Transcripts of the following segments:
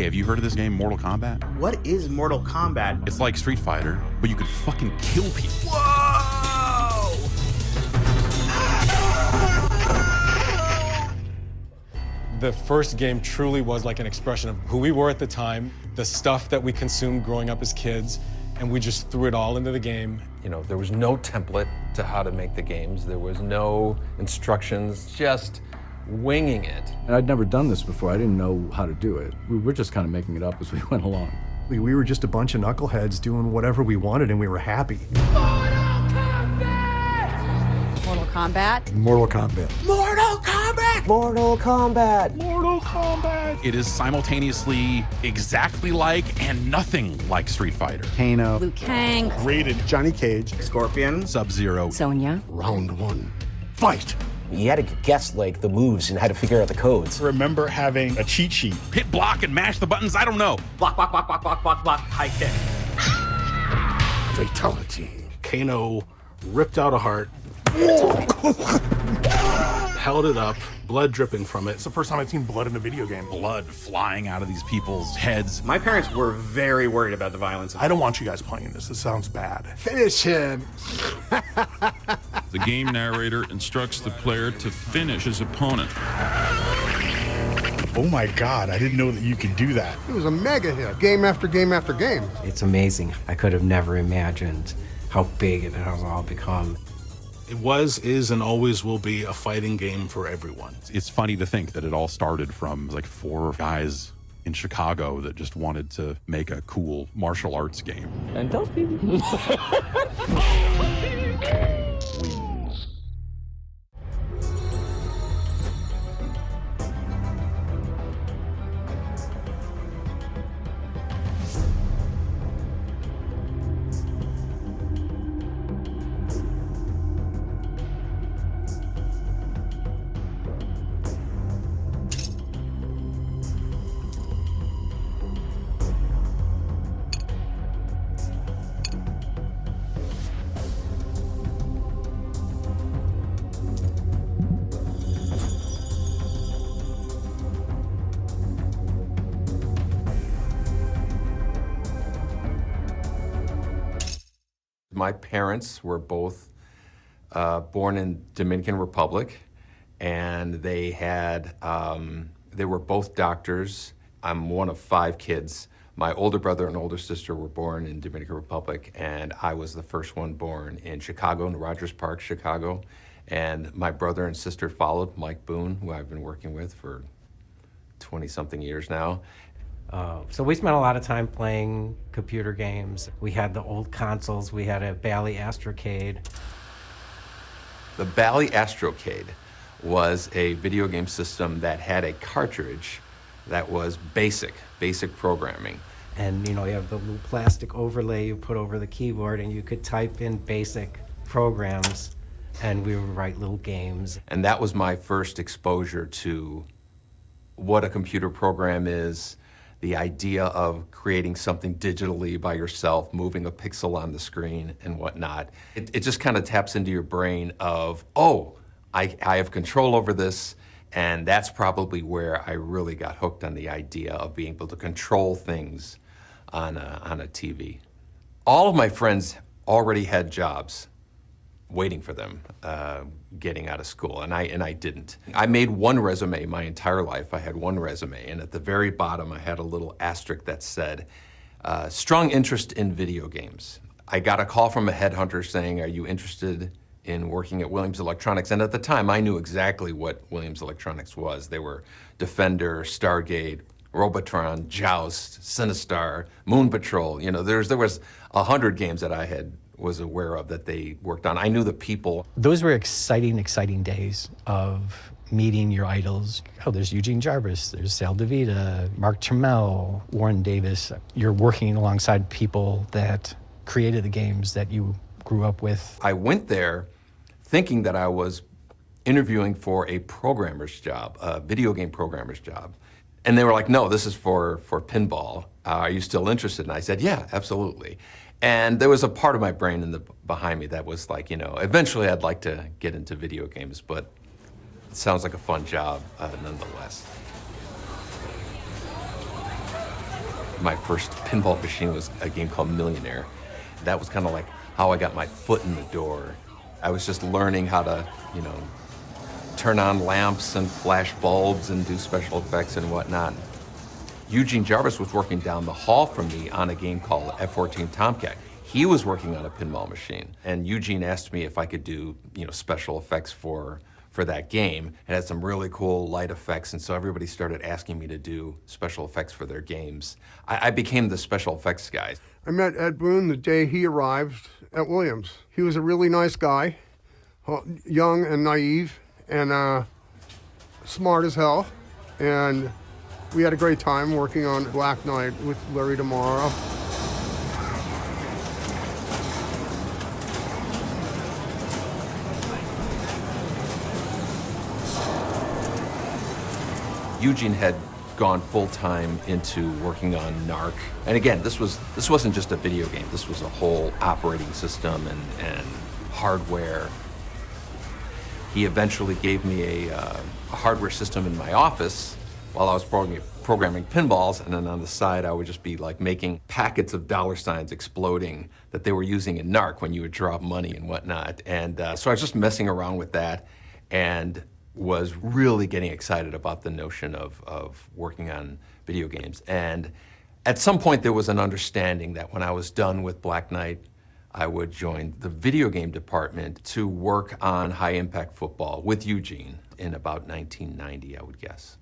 Hey, have you heard of this game, Mortal Kombat? What is Mortal Kombat? It's like Street Fighter, but you could fucking kill people. Whoa! The first game truly was like an expression of who we were at the time, the stuff that we consumed growing up as kids, and we just threw it all into the game. You know, there was no template to how to make the games. There was no instructions, just winging it. And I'd never done this before. I didn't know how to do it. We were just kind of making it up as we went along. We were just a bunch of knuckleheads doing whatever we wanted, and we were happy. Mortal Kombat. Mortal Kombat. Mortal Kombat! Mortal Kombat. Mortal Kombat! It is simultaneously exactly like and nothing like Street Fighter. Kano. Liu Kang. Rated Johnny Cage. Scorpion. Sub-Zero. Sonya. Round one. Fight! You had to guess like the moves and how to figure out the codes. Remember having a cheat sheet. Hit block and mash the buttons, I don't know. Block, block, block, block, block, block, block, high kick. Fatality. Kano ripped out a heart, held it up, blood dripping from it. It's the first time I've seen blood in a video game. Blood flying out of these people's heads. My parents were very worried about the violence. I don't want you guys playing this. This sounds bad. Finish him. The game narrator instructs the player to finish his opponent. Oh my God, I didn't know that you could do that. It was a mega hit. Game after game after game. It's amazing. I could have never imagined how big it has all become. It was, is, and always will be a fighting game for everyone. It's funny to think that it all started from like 4 guys in Chicago that just wanted to make a cool martial arts game. And those people. My parents were both born in Dominican Republic, and they were both doctors. I'm one of 5 kids. My older brother and older sister were born in Dominican Republic, and I was the first one born in Chicago, in Rogers Park, Chicago. And my brother and sister followed, Mike Boone, who I've been working with for 20-something years now. So we spent a lot of time playing computer games. We had the old consoles. We had a Bally Astrocade. The Bally Astrocade was a video game system that had a cartridge that was basic programming. And you know, you have the little plastic overlay you put over the keyboard, and you could type in basic programs, and we would write little games. And that was my first exposure to what a computer program is, the idea of creating something digitally by yourself, moving a pixel on the screen and whatnot. It just kind of taps into your brain of, oh, I have control over this, and that's probably where I really got hooked on the idea of being able to control things on a TV. All of my friends already had jobs waiting for them getting out of school, and I didn't. I made one resume my entire life. I had one resume, and at the very bottom I had a little asterisk that said, strong interest in video games. I got a call from a headhunter saying, are you interested in working at Williams Electronics? And at the time I knew exactly what Williams Electronics was. They were Defender, Stargate, Robotron, Joust, Sinistar, Moon Patrol. You know, there was 100 games that I was aware of that they worked on. I knew the people. Those were exciting days of meeting your idols. Oh, there's Eugene Jarvis, there's Sal DeVita, Mark Trammell, Warren Davis. You're working alongside people that created the games that you grew up with. I went there thinking that I was interviewing for a programmer's job, a video game programmer's job. And they were like, no, this is for pinball. Are you still interested? And I said, yeah, absolutely. And there was a part of my brain behind me that was like, you know, eventually I'd like to get into video games, but it sounds like a fun job nonetheless. My first pinball machine was a game called Millionaire. That was kind of like how I got my foot in the door. I was just learning how to, you know, turn on lamps and flash bulbs and do special effects and whatnot. Eugene Jarvis was working down the hall from me on a game called F-14 Tomcat. He was working on a pinball machine, and Eugene asked me if I could do, you know, special effects for that game. It had some really cool light effects, and so everybody started asking me to do special effects for their games. I became the special effects guy. I met Ed Boon the day he arrived at Williams. He was a really nice guy, young and naive, and smart as hell, and we had a great time working on Black Knight with Larry Tomorrow. Eugene had gone full-time into working on NARC. And again, this wasn't just a video game. This was a whole operating system and hardware. He eventually gave me a hardware system in my office while I was programming pinballs, and then on the side I would just be like making packets of dollar signs exploding that they were using in NARC when you would drop money and whatnot. And so I was just messing around with that and was really getting excited about the notion of working on video games. And at some point there was an understanding that when I was done with Black Knight, I would join the video game department to work on high-impact football with Eugene in about 1990, I would guess.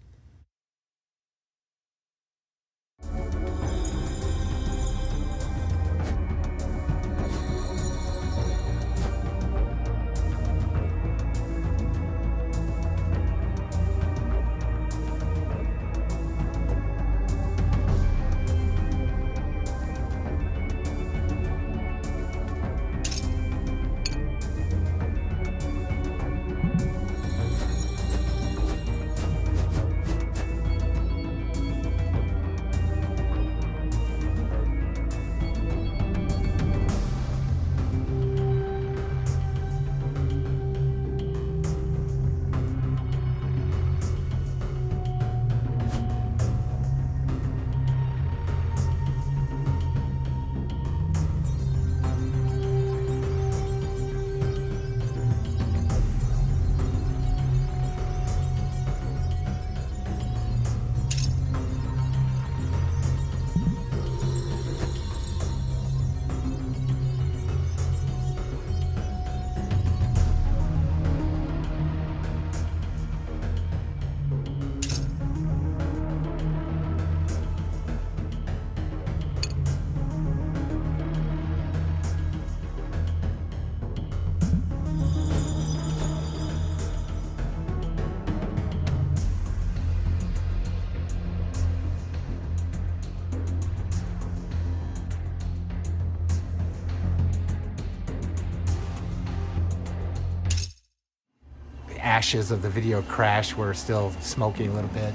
Ashes of the video crash were still smoking a little bit.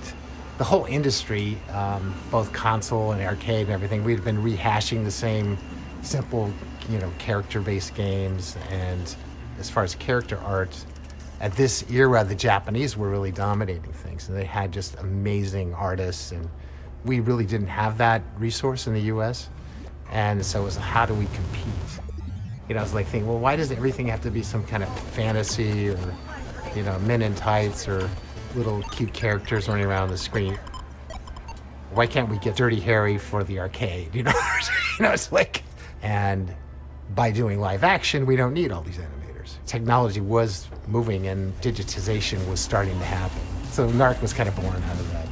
The whole industry, both console and arcade and everything, we'd been rehashing the same simple, you know, character-based games. And as far as character art, at this era, the Japanese were really dominating things, and they had just amazing artists, and we really didn't have that resource in the US. And so it was, how do we compete? You know, I was like thinking, well, why does everything have to be some kind of fantasy or, you know, men in tights or little cute characters running around the screen? Why can't we get Dirty Harry for the arcade? You know, it's like, and by doing live action, we don't need all these animators. Technology was moving and digitization was starting to happen. So NARC was kind of born out of that.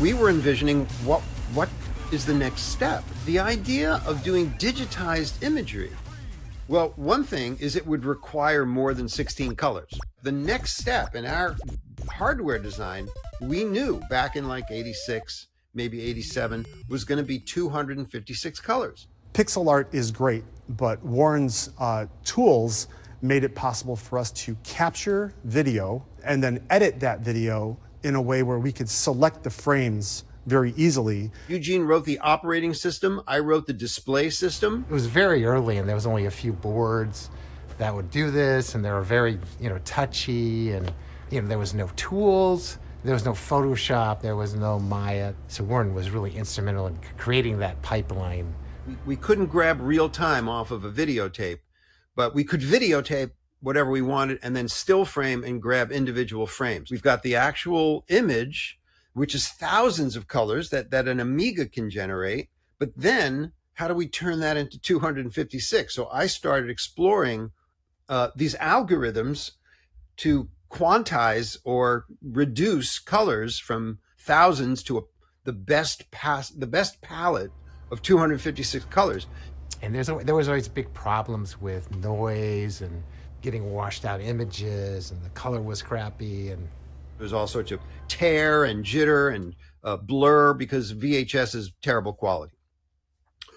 We were envisioning what is the next step? The idea of doing digitized imagery. Well, one thing is it would require more than 16 colors. The next step in our hardware design, we knew back in like 86, maybe 87, was going to be 256 colors. Pixel art is great, but Warren's tools made it possible for us to capture video and then edit that video in a way where we could select the frames very easily. Eugene wrote the operating system. I wrote the display system. It was very early, and there was only a few boards that would do this, and they were very, you know, touchy, and You know, there was no tools, there was no Photoshop, there was no Maya. So Warren was really instrumental in creating that pipeline. We couldn't grab real time off of a videotape, but we could videotape whatever we wanted and then still frame and grab individual frames. We've got the actual image, which is thousands of colors that an Amiga can generate. But then how do we turn that into 256? So I started exploring these algorithms to quantize or reduce colors from thousands to the best palette of 256 colors. And there was always big problems with noise and getting washed out images, and the color was crappy, and there's all sorts of tear and jitter and blur because VHS is terrible quality.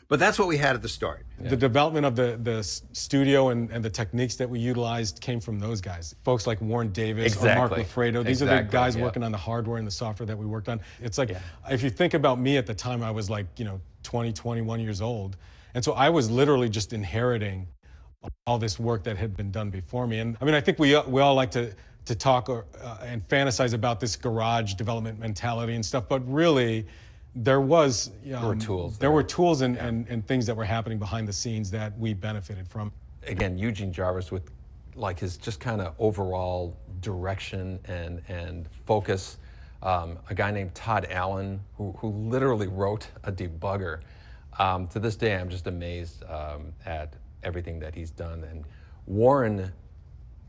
But that's what we had at the start. The development of the studio and the techniques that we utilized came from those guys. Folks like Warren Davis or Mark Lafredo. These are the guys working on the hardware and the software that we worked on. It's like, if you think about me at the time, I was like, 20, 21 years old. And so I was literally just inheriting all this work that had been done before me. And I mean, I think we all like to talk and fantasize about this garage development mentality and stuff, but really, there were tools and things that were happening behind the scenes that we benefited from. Again, Eugene Jarvis with like his just kind of overall direction and focus. A guy named Todd Allen who literally wrote a debugger. To this day, I'm just amazed at everything that he's done. And Warren,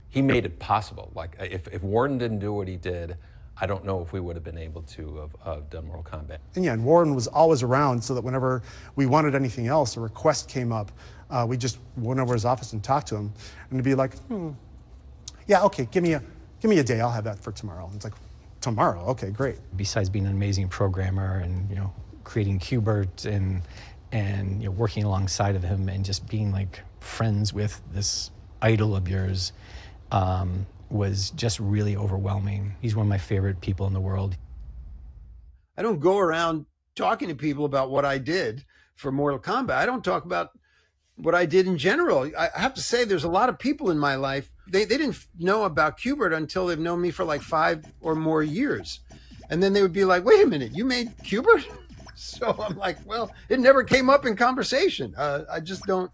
he made it possible. Like if Warren didn't do what he did, I don't know if we would have been able to have done Mortal Kombat. And yeah, and Warren was always around so that whenever we wanted anything else, a request came up, we just went over his office and talked to him, and to be like, yeah, okay, give me a day, I'll have that for tomorrow. And it's like, tomorrow, okay, great. Besides being an amazing programmer and creating Kubert and working alongside of him and just being like friends with this idol of yours, was just really overwhelming. He's one of my favorite people in the world. I don't go around talking to people about what I did for Mortal Kombat. I don't talk about what I did in general. I have to say there's a lot of people in my life, they didn't know about Kubert until they've known me for like 5 or more years. And then they would be like, wait a minute, you made Kubert? So I'm like, well, it never came up in conversation. I just don't,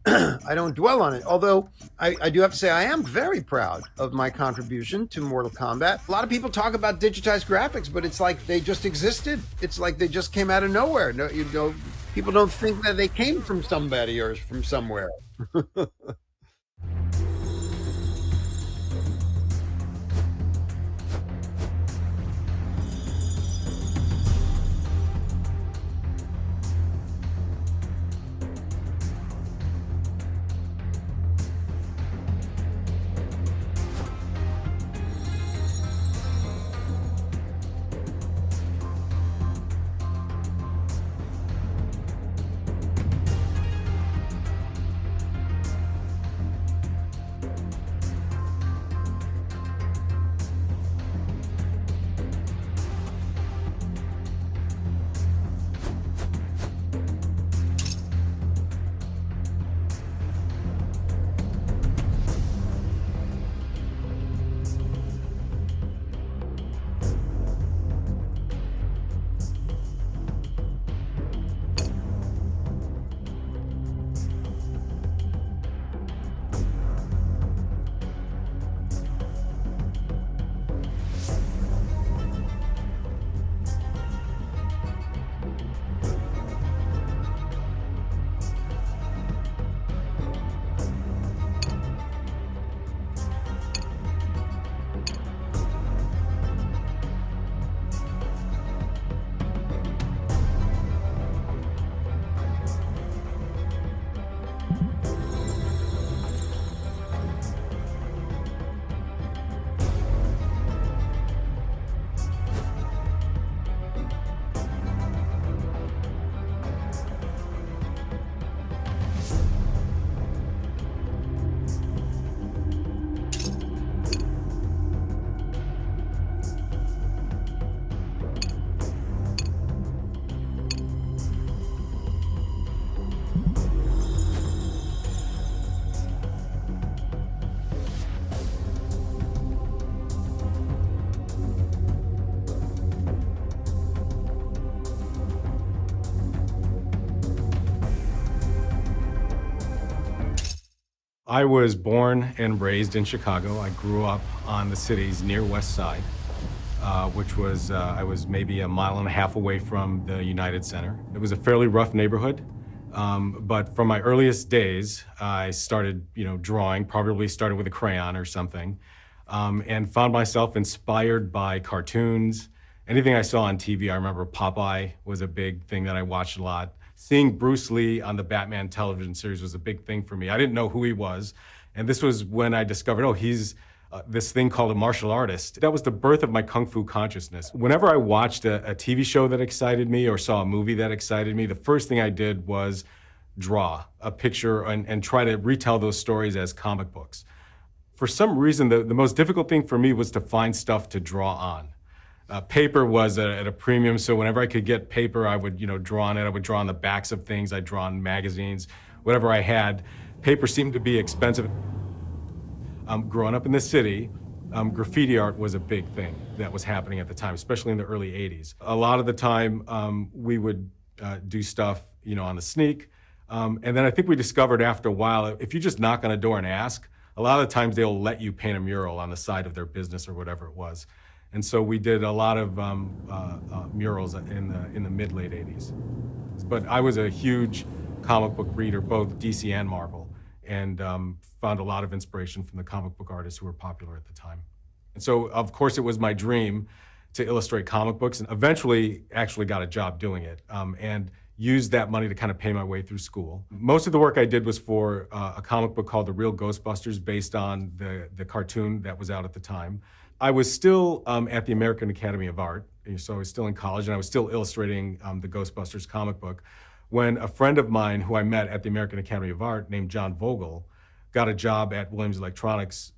I don't dwell on it. Although I do have to say I am very proud of my contribution to Mortal Kombat. A lot of people talk about digitized graphics, but it's like they just existed. It's like they just came out of nowhere. No, people don't think that they came from somebody or from somewhere. I was born and raised in Chicago. I grew up on the city's near west side, which was, I was maybe a mile and a half away from the United Center. It was a fairly rough neighborhood, but from my earliest days, I started, drawing, probably started with a crayon or something, and found myself inspired by cartoons. Anything I saw on TV, I remember Popeye was a big thing that I watched a lot. Seeing Bruce Lee on the Batman television series was a big thing for me. I didn't know who he was. And this was when I discovered, he's this thing called a martial artist. That was the birth of my Kung Fu consciousness. Whenever I watched a TV show that excited me or saw a movie that excited me, the first thing I did was draw a picture and try to retell those stories as comic books. For some reason, the most difficult thing for me was to find stuff to draw on. Paper was at a premium, so whenever I could get paper, I would, draw on it. I would draw on the backs of things. I'd draw on magazines, whatever I had. Paper seemed to be expensive. Growing up in the city, graffiti art was a big thing that was happening at the time, especially in the early 80s. A lot of the time, we would do stuff, on the sneak. And then I think we discovered after a while, if you just knock on a door and ask, a lot of the times they'll let you paint a mural on the side of their business or whatever it was. And so we did a lot of murals in the mid-late 80s. But I was a huge comic book reader, both DC and Marvel, and found a lot of inspiration from the comic book artists who were popular at the time. And so, of course, it was my dream to illustrate comic books, and eventually actually got a job doing it, and used that money to kind of pay my way through school. Most of the work I did was for a comic book called The Real Ghostbusters, based on the cartoon that was out at the time. I was still at the American Academy of Art, so I was still in college, and I was still illustrating the Ghostbusters comic book, when a friend of mine who I met at the American Academy of Art named John Vogel got a job at Williams Electronics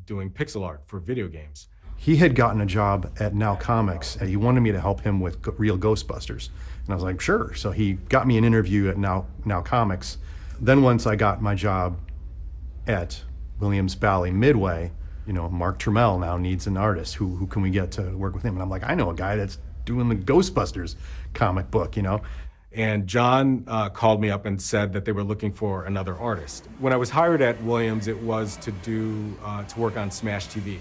doing pixel art for video games. He had gotten a job at Now Comics, and he wanted me to help him with Real Ghostbusters. And I was like, sure. So he got me an interview at Now Comics. Then once I got my job at Williams Bally Midway, Mark Trammell now needs an artist. Who can we get to work with him? And I'm like, I know a guy that's doing the Ghostbusters comic book, And John called me up and said that they were looking for another artist. When I was hired at Williams, it was to work on Smash TV.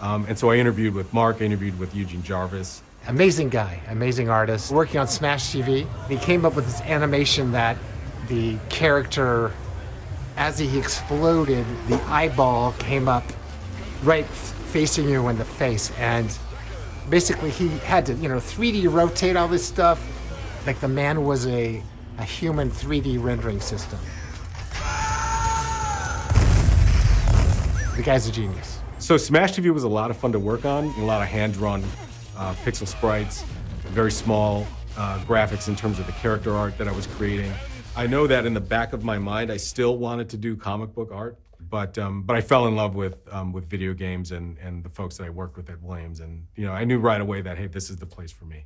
And so I interviewed with Mark, I interviewed with Eugene Jarvis. Amazing guy, amazing artist, working on Smash TV. He came up with this animation that the character, as he exploded, the eyeball came up right facing you in the face. And basically he had to, 3D rotate all this stuff. Like the man was a human 3D rendering system. The guy's a genius. So Smash TV was a lot of fun to work on, a lot of hand-drawn pixel sprites, very small graphics in terms of the character art that I was creating. I know that in the back of my mind, I still wanted to do comic book art, but I fell in love with video games and the folks that I worked with at Williams, and I knew right away that, hey, this is the place for me.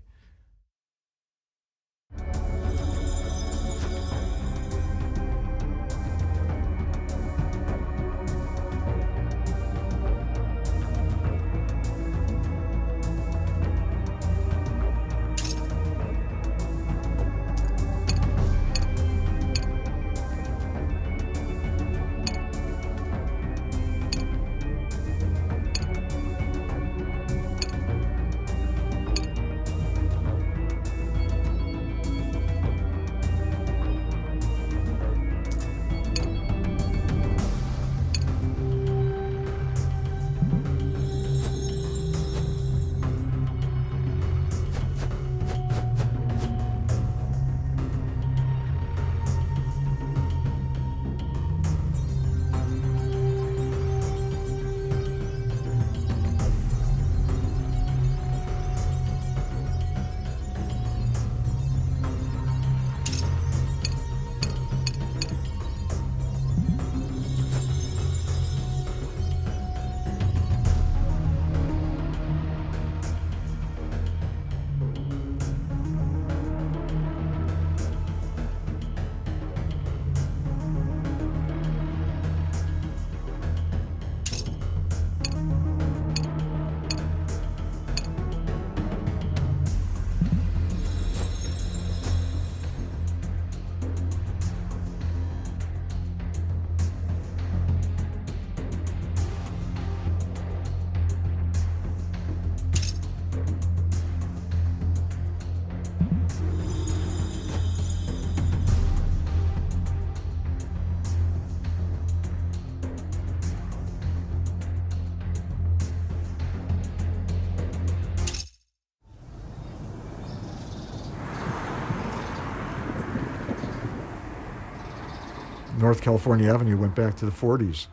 North California Avenue went back to the 40s.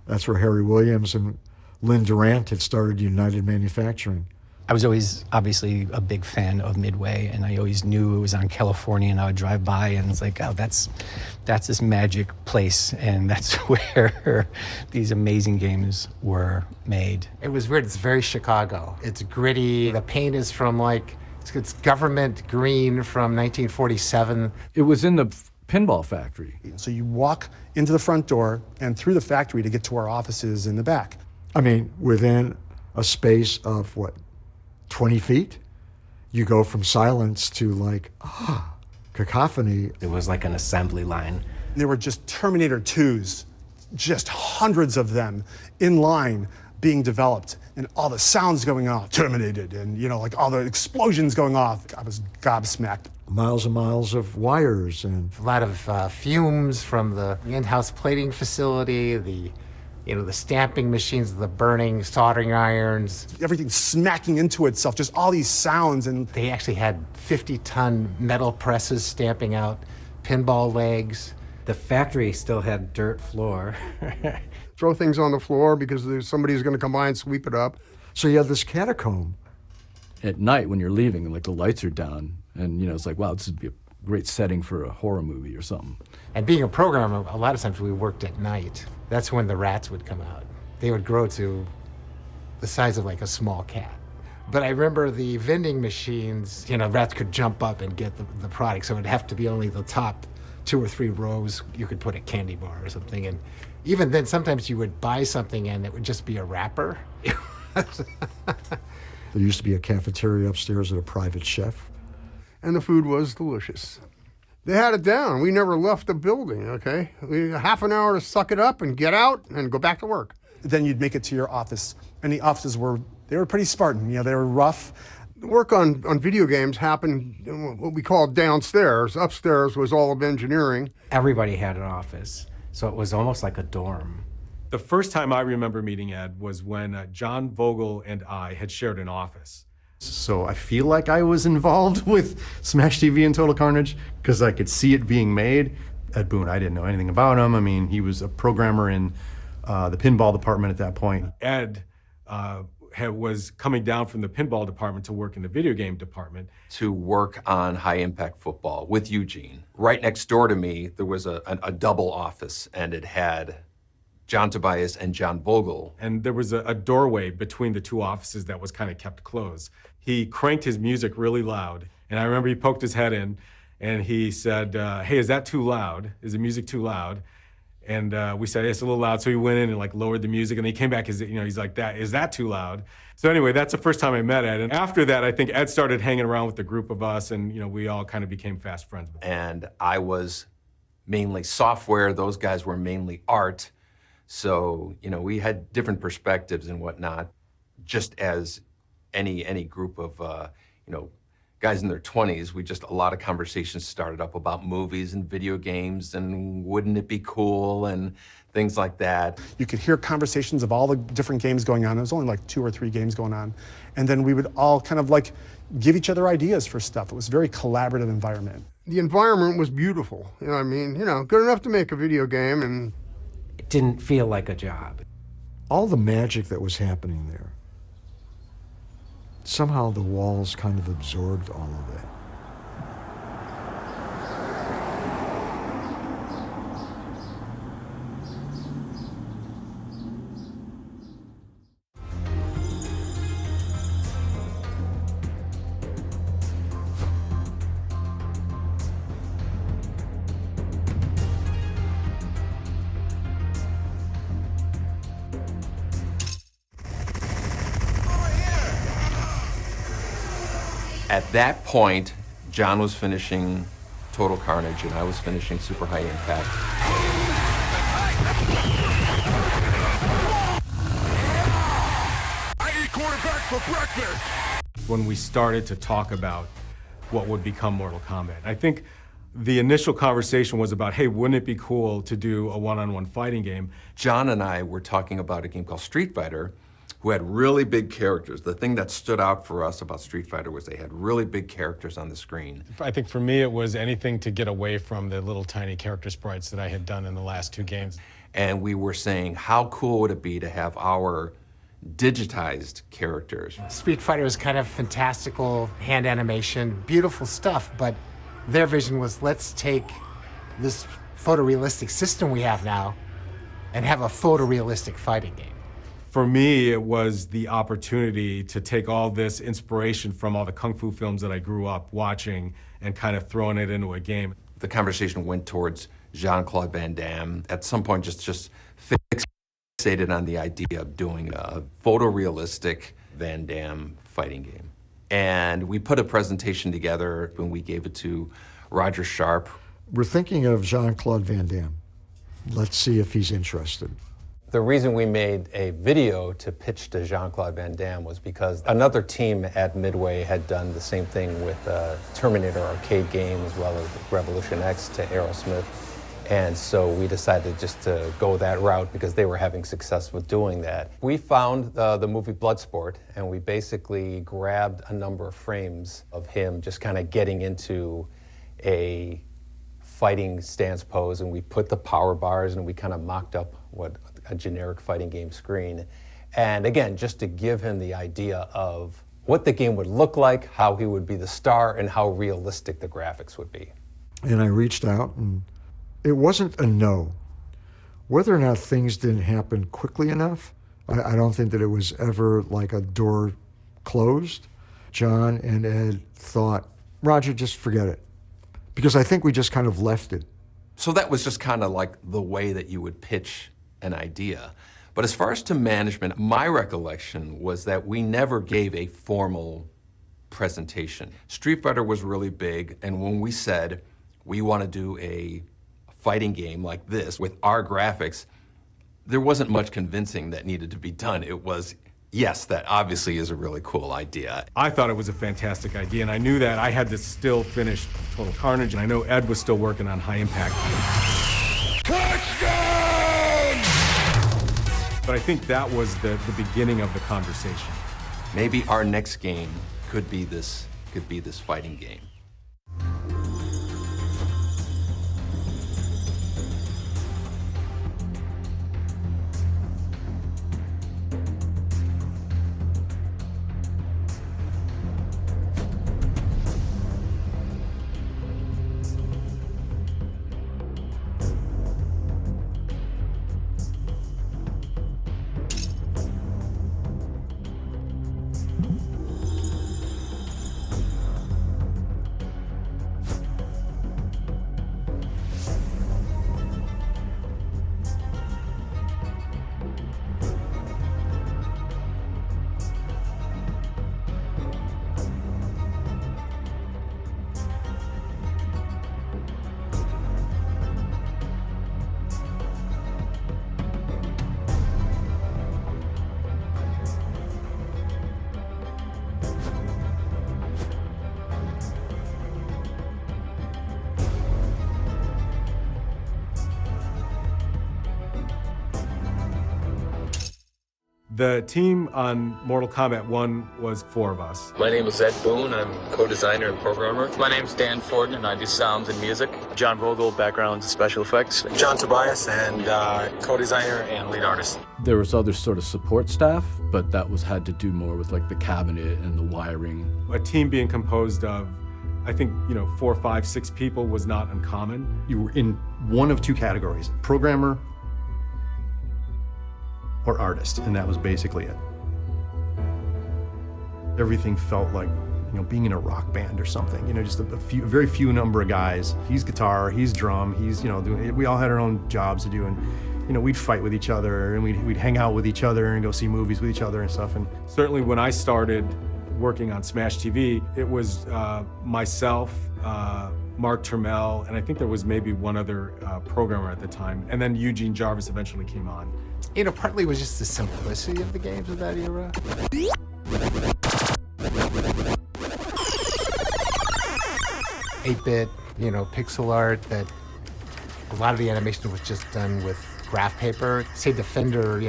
That's where Harry Williams and Lynn Durant had started United Manufacturing. I was always obviously a big fan of Midway, and I always knew it was on California, and I would drive by and it's like, oh, that's this magic place, and that's where these amazing games were made. It was weird. It's very Chicago. It's gritty. The paint is from it's government green from 1947. It was in the pinball factory. So you walk into the front door and through the factory to get to our offices in the back. I mean, within a space of 20 feet, you go from silence to cacophony. It was like an assembly line. There were just Terminator 2s, just hundreds of them in line being developed, and all the sounds going off, terminated, and all the explosions going off. I was gobsmacked. Miles and miles of wires and a lot of fumes from the in-house plating facility, the stamping machines, the burning soldering irons. Everything smacking into itself, just all these sounds. And they actually had 50-ton metal presses stamping out pinball legs. The factory still had dirt floor. Throw things on the floor because somebody's going to come by and sweep it up. So you have this catacomb. At night when you're leaving, the lights are down, and it's like, wow, this would be a great setting for a horror movie or something. And being a programmer, a lot of times we worked at night. That's when the rats would come out. They would grow to the size of a small cat. But I remember the vending machines, rats could jump up and get the product, so it'd have to be only the top 2 or 3 rows you could put a candy bar or something. And even then, sometimes you would buy something and it would just be a wrapper. There used to be a cafeteria upstairs with a private chef. And the food was delicious. They had it down. We never left the building, okay? We had half an hour to suck it up and get out and go back to work. Then you'd make it to your office. And the offices were pretty Spartan. They were rough. The work on video games happened what we called downstairs. Upstairs was all of engineering. Everybody had an office, so it was almost like a dorm. The first time I remember meeting Ed was when John Vogel and I had shared an office. So I feel like I was involved with Smash TV and Total Carnage because I could see it being made. Ed Boon, I didn't know anything about him. I mean, he was a programmer in the pinball department at that point. Ed was coming down from the pinball department to work in the video game department. To work on high-impact football with Eugene. Right next door to me, there was a double office, and it had John Tobias and John Vogel. And there was a doorway between the 2 offices that was kind of kept closed. He cranked his music really loud, and I remember he poked his head in, and he said, hey, is that too loud? Is the music too loud? And we said, it's a little loud. So he went in and lowered the music, and he came back, he's like, is that too loud? So anyway, that's the first time I met Ed. And after that, I think Ed started hanging around with the group of us, and we all kind of became fast friends with him. And I was mainly software. Those guys were mainly art. So, we had different perspectives and whatnot, just as any group of, guys in their 20s, a lot of conversations started up about movies and video games and wouldn't it be cool and things like that. You could hear conversations of all the different games going on. There was only 2 or 3 games going on. And then we would all kind of give each other ideas for stuff. It was a very collaborative environment. The environment was beautiful. Good enough to make a video game, and it didn't feel like a job. All the magic that was happening there, somehow the walls kind of absorbed all of that. At that point, John was finishing Total Carnage and I was finishing Super High Impact. I eat quarterback for breakfast. When we started to talk about what would become Mortal Kombat, I think the initial conversation was about, hey, wouldn't it be cool to do a one-on-one fighting game? John and I were talking about a game called Street Fighter, who had really big characters. The thing that stood out for us about Street Fighter was they had really big characters on the screen. I think for me it was anything to get away from the little tiny character sprites that I had done in the last 2 games. And we were saying, how cool would it be to have our digitized characters? Street Fighter was kind of fantastical hand animation, beautiful stuff, but their vision was, let's take this photorealistic system we have now and have a photorealistic fighting game. For me, it was the opportunity to take all this inspiration from all the Kung Fu films that I grew up watching and kind of throwing it into a game. The conversation went towards Jean-Claude Van Damme. At some point, just fixated on the idea of doing a photorealistic Van Damme fighting game. And we put a presentation together when we gave it to Roger Sharp. We're thinking of Jean-Claude Van Damme. Let's see if he's interested. The reason we made a video to pitch to Jean-Claude Van Damme was because another team at Midway had done the same thing with Terminator arcade game as well as Revolution X to Aerosmith. And so we decided just to go that route because they were having success with doing that. We found the movie Bloodsport, and we basically grabbed a number of frames of him just kind of getting into a fighting stance pose, and we put the power bars and we kind of mocked up what a generic fighting game screen. And again, just to give him the idea of what the game would look like, how he would be the star, and how realistic the graphics would be. And I reached out, and it wasn't a no. Whether or not things didn't happen quickly enough, I don't think that it was ever like a door closed. John and Ed thought, Roger, just forget it. Because I think we just kind of left it. So that was just kind of like the way that you would pitch an idea. But as far as to management, my recollection was that we never gave a formal presentation. Street Fighter was really big, and when we said we want to do a fighting game like this with our graphics, there wasn't much convincing that needed to be done. It was, yes, that obviously is a really cool idea. I thought it was a fantastic idea, and I knew that I had to still finish Total Carnage, and I know Ed was still working on High Impact. Touchdown! But I think that was the beginning of the conversation. Maybe our next game could be this fighting game. The team on Mortal Kombat 1 was 4 of us. My name is Ed Boone. I'm co-designer and programmer. My name's Dan Forden, and I do sound and music. John Vogel, background special effects. John Tobias, and co-designer and lead artist. There was other sort of support staff, but that had to do more with like the cabinet and the wiring. A team being composed of, I think, 4, 5, 6 people was not uncommon. You were in one of 2 categories, programmer or artist, and that was basically it. Everything felt like, being in a rock band or something, just a very few number of guys. He's guitar, he's drum, he's, we all had our own jobs to do, and, we'd fight with each other, and we'd hang out with each other and go see movies with each other and stuff. And certainly when I started working on Smash TV, it was myself, Mark Turmel, and I think there was maybe one other programmer at the time, and then Eugene Jarvis eventually came on. Partly it was just the simplicity of the games of that era. 8-bit, pixel art, that a lot of the animation was just done with graph paper. Say Defender,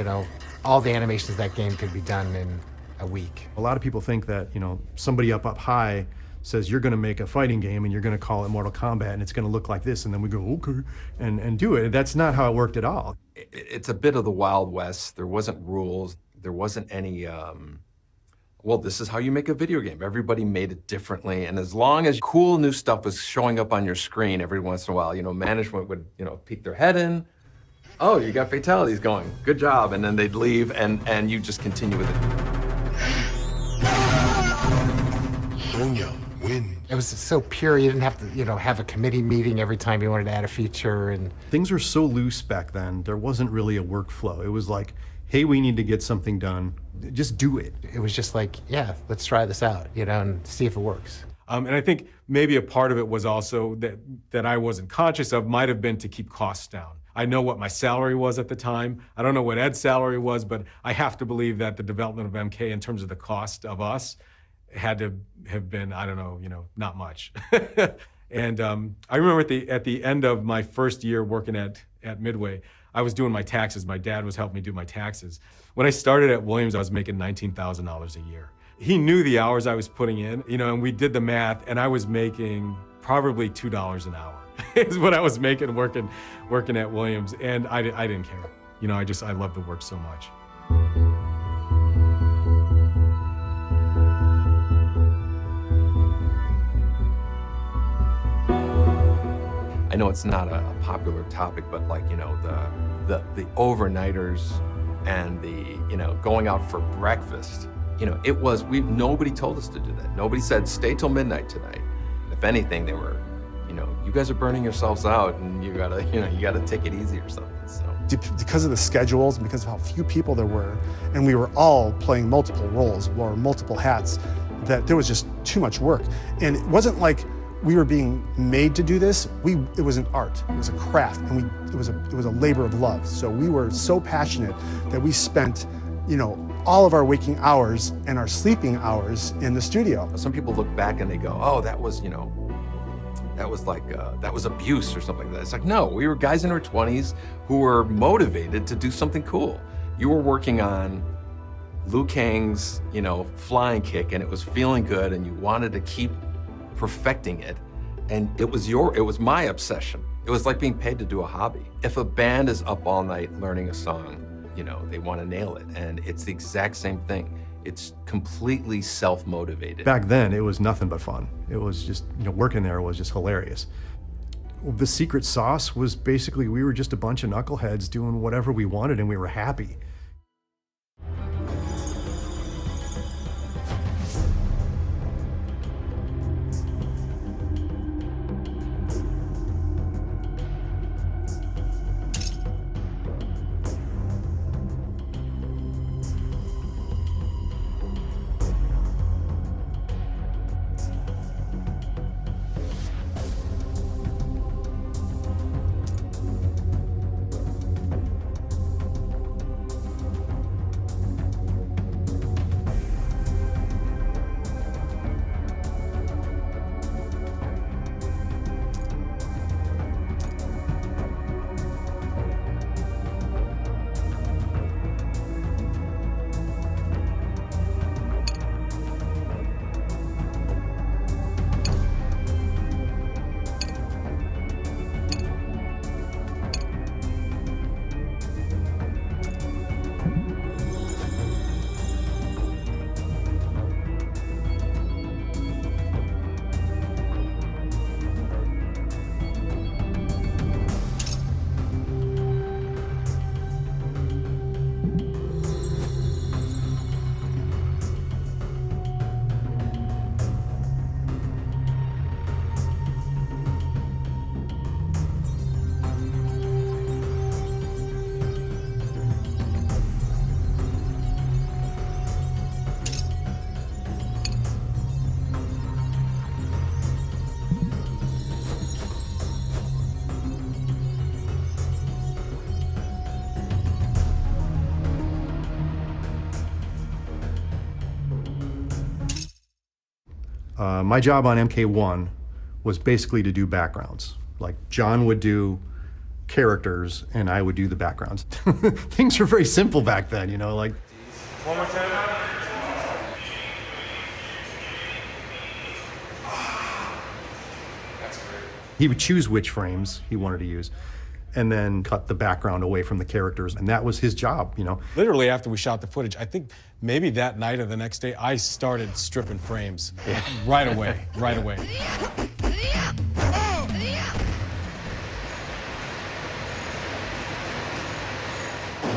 all the animations of that game could be done in a week. A lot of people think that, somebody up high says you're going to make a fighting game and you're going to call it Mortal Kombat and it's going to look like this, and then we go, okay, and do it. That's not how it worked at all. It's a bit of the Wild West. There wasn't rules. There wasn't any, well, this is how you make a video game. Everybody made it differently. And as long as cool new stuff was showing up on your screen every once in a while, management would, peek their head in. Oh, you got fatalities going. Good job. And then they'd leave and you just continue with it. Sonya wins. It was so pure. You didn't have to, have a committee meeting every time you wanted to add a feature. And things were so loose back then. There wasn't really a workflow. It was like, hey, we need to get something done. Just do it. It was just like, yeah, let's try this out, and see if it works. And I think maybe a part of it was also that I wasn't conscious of might have been to keep costs down. I know what my salary was at the time. I don't know what Ed's salary was, but I have to believe that the development of MK in terms of the cost of us had to have been, I don't know, not much. And I remember at the end of my first year working at Midway, I was doing my taxes. My dad was helping me do my taxes. When I started at Williams, I was making $19,000 a year. He knew the hours I was putting in, and we did the math, and I was making probably $2 an hour is what I was making working at Williams, and I didn't care. I loved the work so much. I know it's not a popular topic, but the overnighters and the going out for breakfast, nobody told us to do that. Nobody said stay till midnight tonight. If anything, they were, you guys are burning yourselves out and you gotta take it easy or something. So because of the schedules and because of how few people there were, and we were all playing multiple roles or multiple hats, that there was just too much work. And it wasn't like we were being made to do this. It was an art, it was a craft, and it was a labor of love. So we were so passionate that we spent, all of our waking hours and our sleeping hours in the studio. Some people look back and they go, oh, that was abuse or something like that. It's like, no, we were guys in our 20s who were motivated to do something cool. You were working on Liu Kang's, flying kick, and it was feeling good, and you wanted to keep perfecting it, and it was my obsession. It was like being paid to do a hobby. If a band is up all night learning a song, they want to nail it, and it's the exact same thing. It's completely self-motivated. Back then, it was nothing but fun. It was just, working there was just hilarious. The secret sauce was basically we were just a bunch of knuckleheads doing whatever we wanted, and we were happy. My job on MK1 was basically to do backgrounds. Like John would do characters and I would do the backgrounds. Things were very simple back then, you know, like. One more time. He would choose which frames he wanted to use and then cut the background away from the characters. And that was his job, you know. Literally after we shot the footage, I think maybe that night or the next day, I started stripping frames right away. We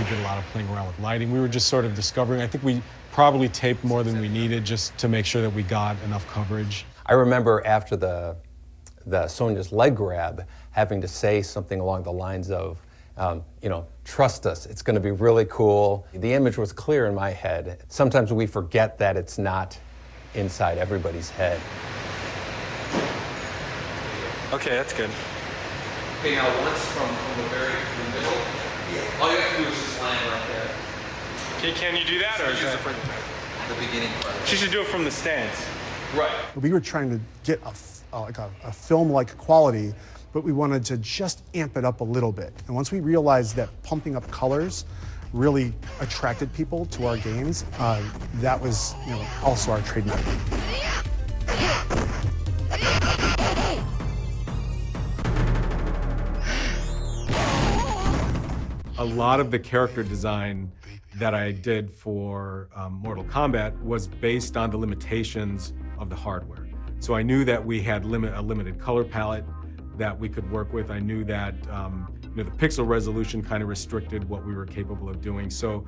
did a lot of playing around with lighting. We were just sort of discovering. I think we probably taped more than we needed just to make sure that we got enough coverage. I remember after the Sonya's leg grab, having to say something along the lines of, trust us, it's going to be really cool. The image was clear in my head. Sometimes we forget that it's not inside everybody's head. Okay, that's good. Okay, now once from the middle, all you have to do is just land right there. Can you do that, or is that The beginning part. She should do it from the stance. Right. We were trying to get a film-like quality, but we wanted to just amp it up a little bit. And once we realized that pumping up colors really attracted people to our games, that was also our trademark. A lot of the character design that I did for Mortal Kombat was based on the limitations of the hardware. So I knew that we had a limited color palette that we could work with. I knew that the pixel resolution kind of restricted what we were capable of doing. So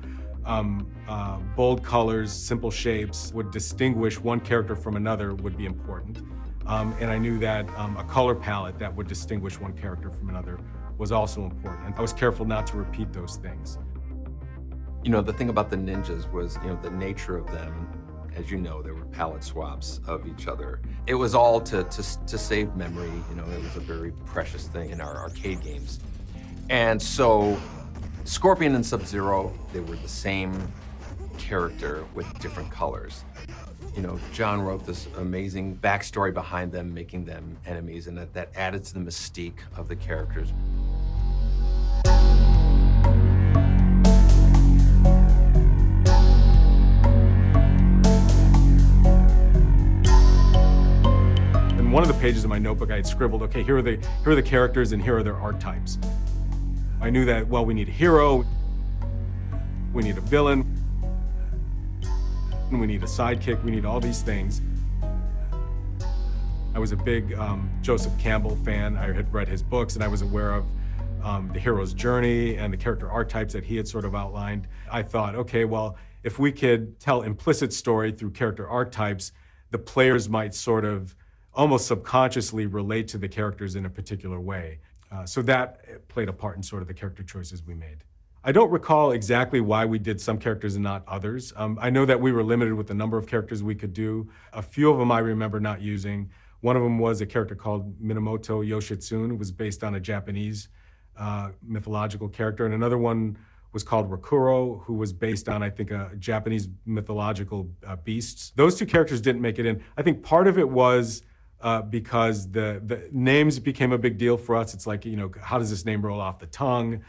bold colors, simple shapes would distinguish one character from another would be important. And I knew that a color palette that would distinguish one character from another was also important. And I was careful not to repeat those things. The thing about the ninjas was, the nature of them. As you know, there were palette swaps of each other. It was all to save memory. It was a very precious thing in our arcade games. And so Scorpion and Sub-Zero, they were the same character with different colors. John wrote this amazing backstory behind them, making them enemies, and that added to the mystique of the characters. One of the pages of my notebook, I had scribbled, okay, here are the characters and here are their archetypes. I knew that, well, we need a hero, we need a villain, we need a sidekick, we need all these things. I was a big Joseph Campbell fan. I had read his books and I was aware of the hero's journey and the character archetypes that he had sort of outlined. I thought, okay, well, if we could tell implicit story through character archetypes, the players might sort of almost subconsciously relate to the characters in a particular way. So that played a part in sort of the character choices we made. I don't recall exactly why we did some characters and not others. I know that we were limited with the number of characters we could do. A few of them I remember not using. One of them was a character called Minamoto Yoshitsune. It was based on a Japanese mythological character. And another one was called Rakuro, who was based on, I think, a Japanese mythological beasts. Those two characters didn't make it in. I think part of it was because the names became a big deal for us. It's like, how does this name roll off the tongue?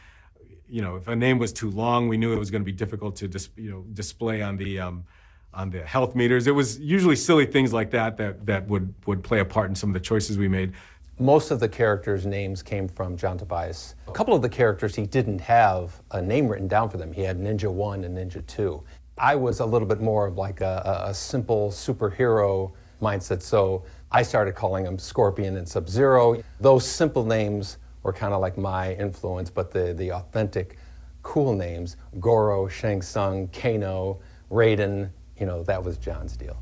If a name was too long, we knew it was going to be difficult to display on the health meters. It was usually silly things like that would play a part in some of the choices we made. Most of the characters' names came from John Tobias. A couple of the characters, he didn't have a name written down for them. He had Ninja 1 and Ninja 2. I was a little bit more of like a simple superhero mindset, so I started calling them Scorpion and Sub-Zero. Those simple names were kind of like my influence, but the authentic, cool names, Goro, Shang Tsung, Kano, Raiden, that was John's deal.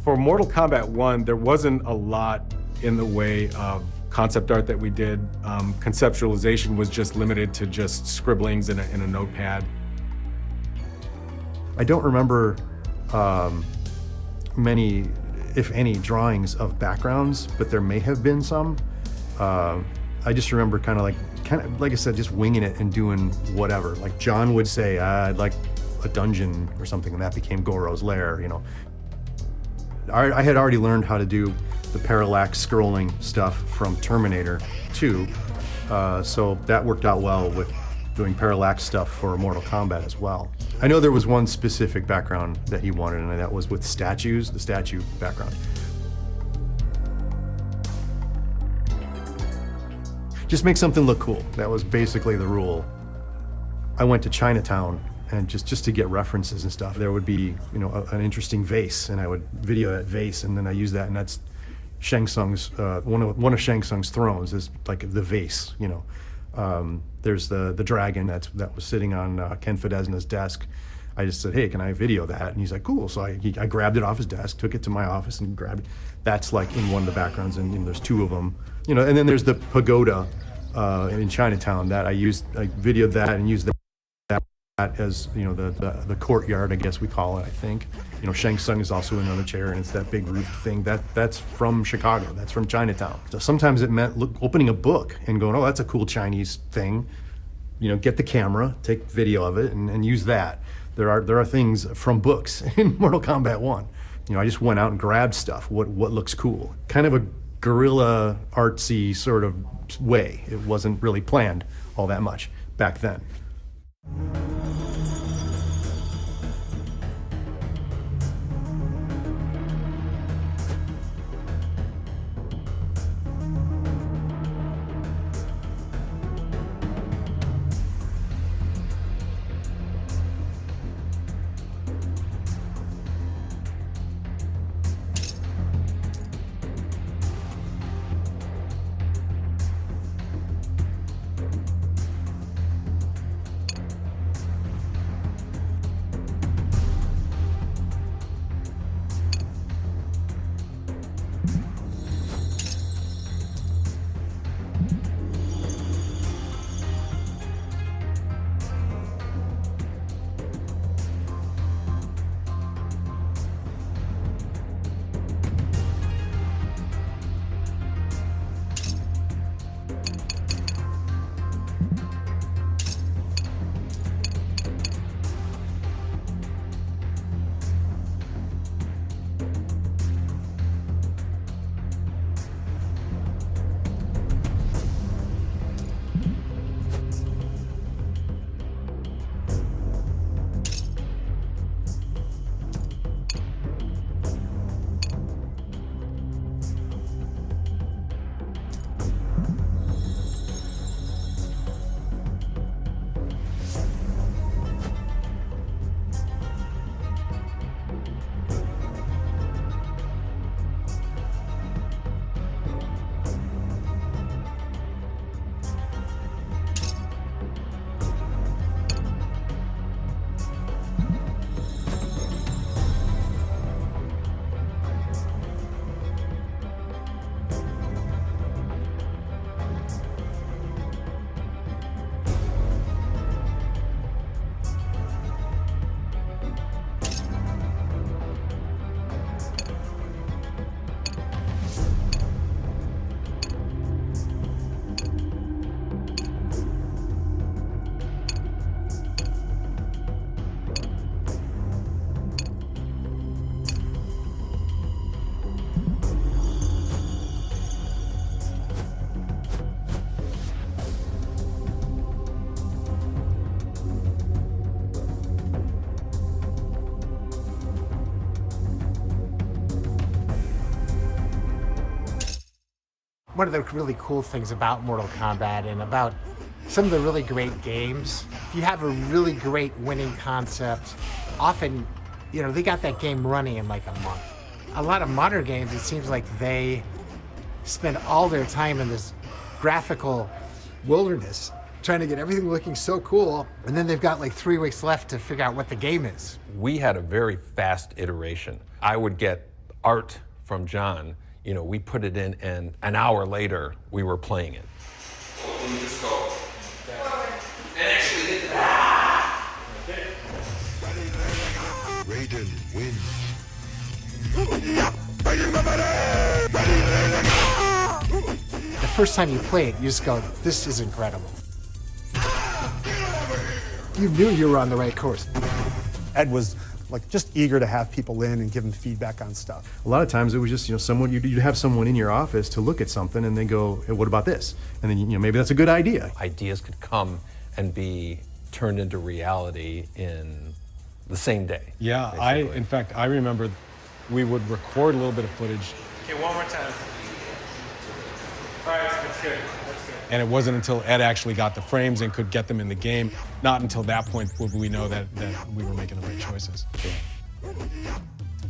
For Mortal Kombat 1, there wasn't a lot in the way of concept art that we did. Conceptualization was just limited to just scribblings in a notepad. I don't remember many, if any, drawings of backgrounds, but there may have been some. I just remember kind of like I said, just winging it and doing whatever. Like John would say, I'd like a dungeon or something, and that became Goro's lair, I had already learned how to do the parallax scrolling stuff from Terminator 2. So that worked out well with doing parallax stuff for Mortal Kombat as well. I know there was one specific background that he wanted, and that was with statues, the statue background. Just make something look cool. That was basically the rule. I went to Chinatown, and just to get references and stuff, there would be, you know, an interesting vase, and I would video that vase, and then I use that, and that's Shang Tsung's, one of Shang Tsung's thrones is like the vase, you know. There's the dragon that was sitting on Ken Fedesna's desk. I just said, hey, can I video that? And he's like, cool. So I grabbed it off his desk, took it to my office and grabbed it. That's like in one of the backgrounds, and there's two of them. You know, and then there's the pagoda in Chinatown that I videoed that and used that as, you know, the courtyard, I guess we call it, I think. You know, Shang Tsung is also in another chair, and it's that big roof thing. That's from Chicago, that's from Chinatown. So sometimes it meant opening a book and going, oh, that's a cool Chinese thing. You know, get the camera, take video of it, and use that. There are things from books in Mortal Kombat 1. You know, I just went out and grabbed stuff, what looks cool. Kind of a guerrilla artsy sort of way. It wasn't really planned all that much back then. One of the really cool things about Mortal Kombat and about some of the really great games, if you have a really great winning concept, often, you know, they got that game running in like a month. A lot of modern games, it seems like they spend all their time in this graphical wilderness trying to get everything looking so cool, and then they've got like 3 weeks left to figure out what the game is. We had a very fast iteration. I would get art from John, you know, we put it in, and an hour later, we were playing it. Raiden wins. The first time you play it, you just go, this is incredible. You knew you were on the right course. Ed was like just eager to have people in and give them feedback on stuff. A lot of times it was just, someone, you'd have someone in your office to look at something and they go, hey, what about this? And then, maybe that's a good idea. Ideas could come and be turned into reality in the same day. Yeah, in fact, I remember we would record a little bit of footage. Okay, one more time. All right, that's good. That's good. And it wasn't until Ed actually got the frames and could get them in the game, not until that point would we know that we were making the right choices. Yeah.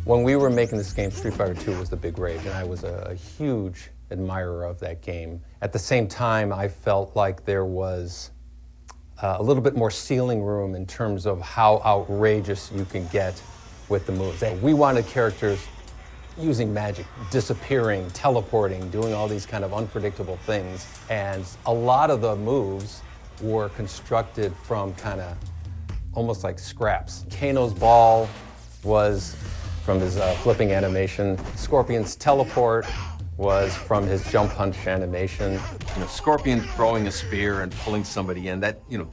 When we were making this game, Street Fighter II was the big rage, and I was a huge admirer of that game. At the same time, I felt like there was a little bit more ceiling room in terms of how outrageous you can get with the moves. We wanted characters using magic, disappearing, teleporting, doing all these kind of unpredictable things. And a lot of the moves were constructed from kind of almost like scraps. Kano's ball was from his flipping animation. Scorpion's teleport was from his jump punch animation. Scorpion throwing a spear and pulling somebody in,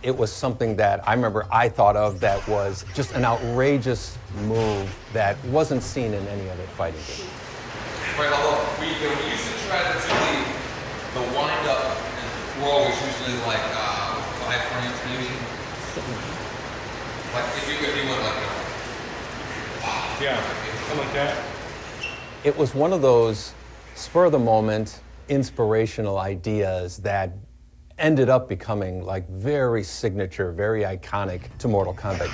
It was something that I remember I thought of that was just an outrageous move that wasn't seen in any other fighting game. Right, although we used to try to do the wind up and throw is usually like 5 frames maybe. Like if you went like yeah, something like that. It was one of those spur of the moment, inspirational ideas that ended up becoming like very signature, very iconic to Mortal Kombat.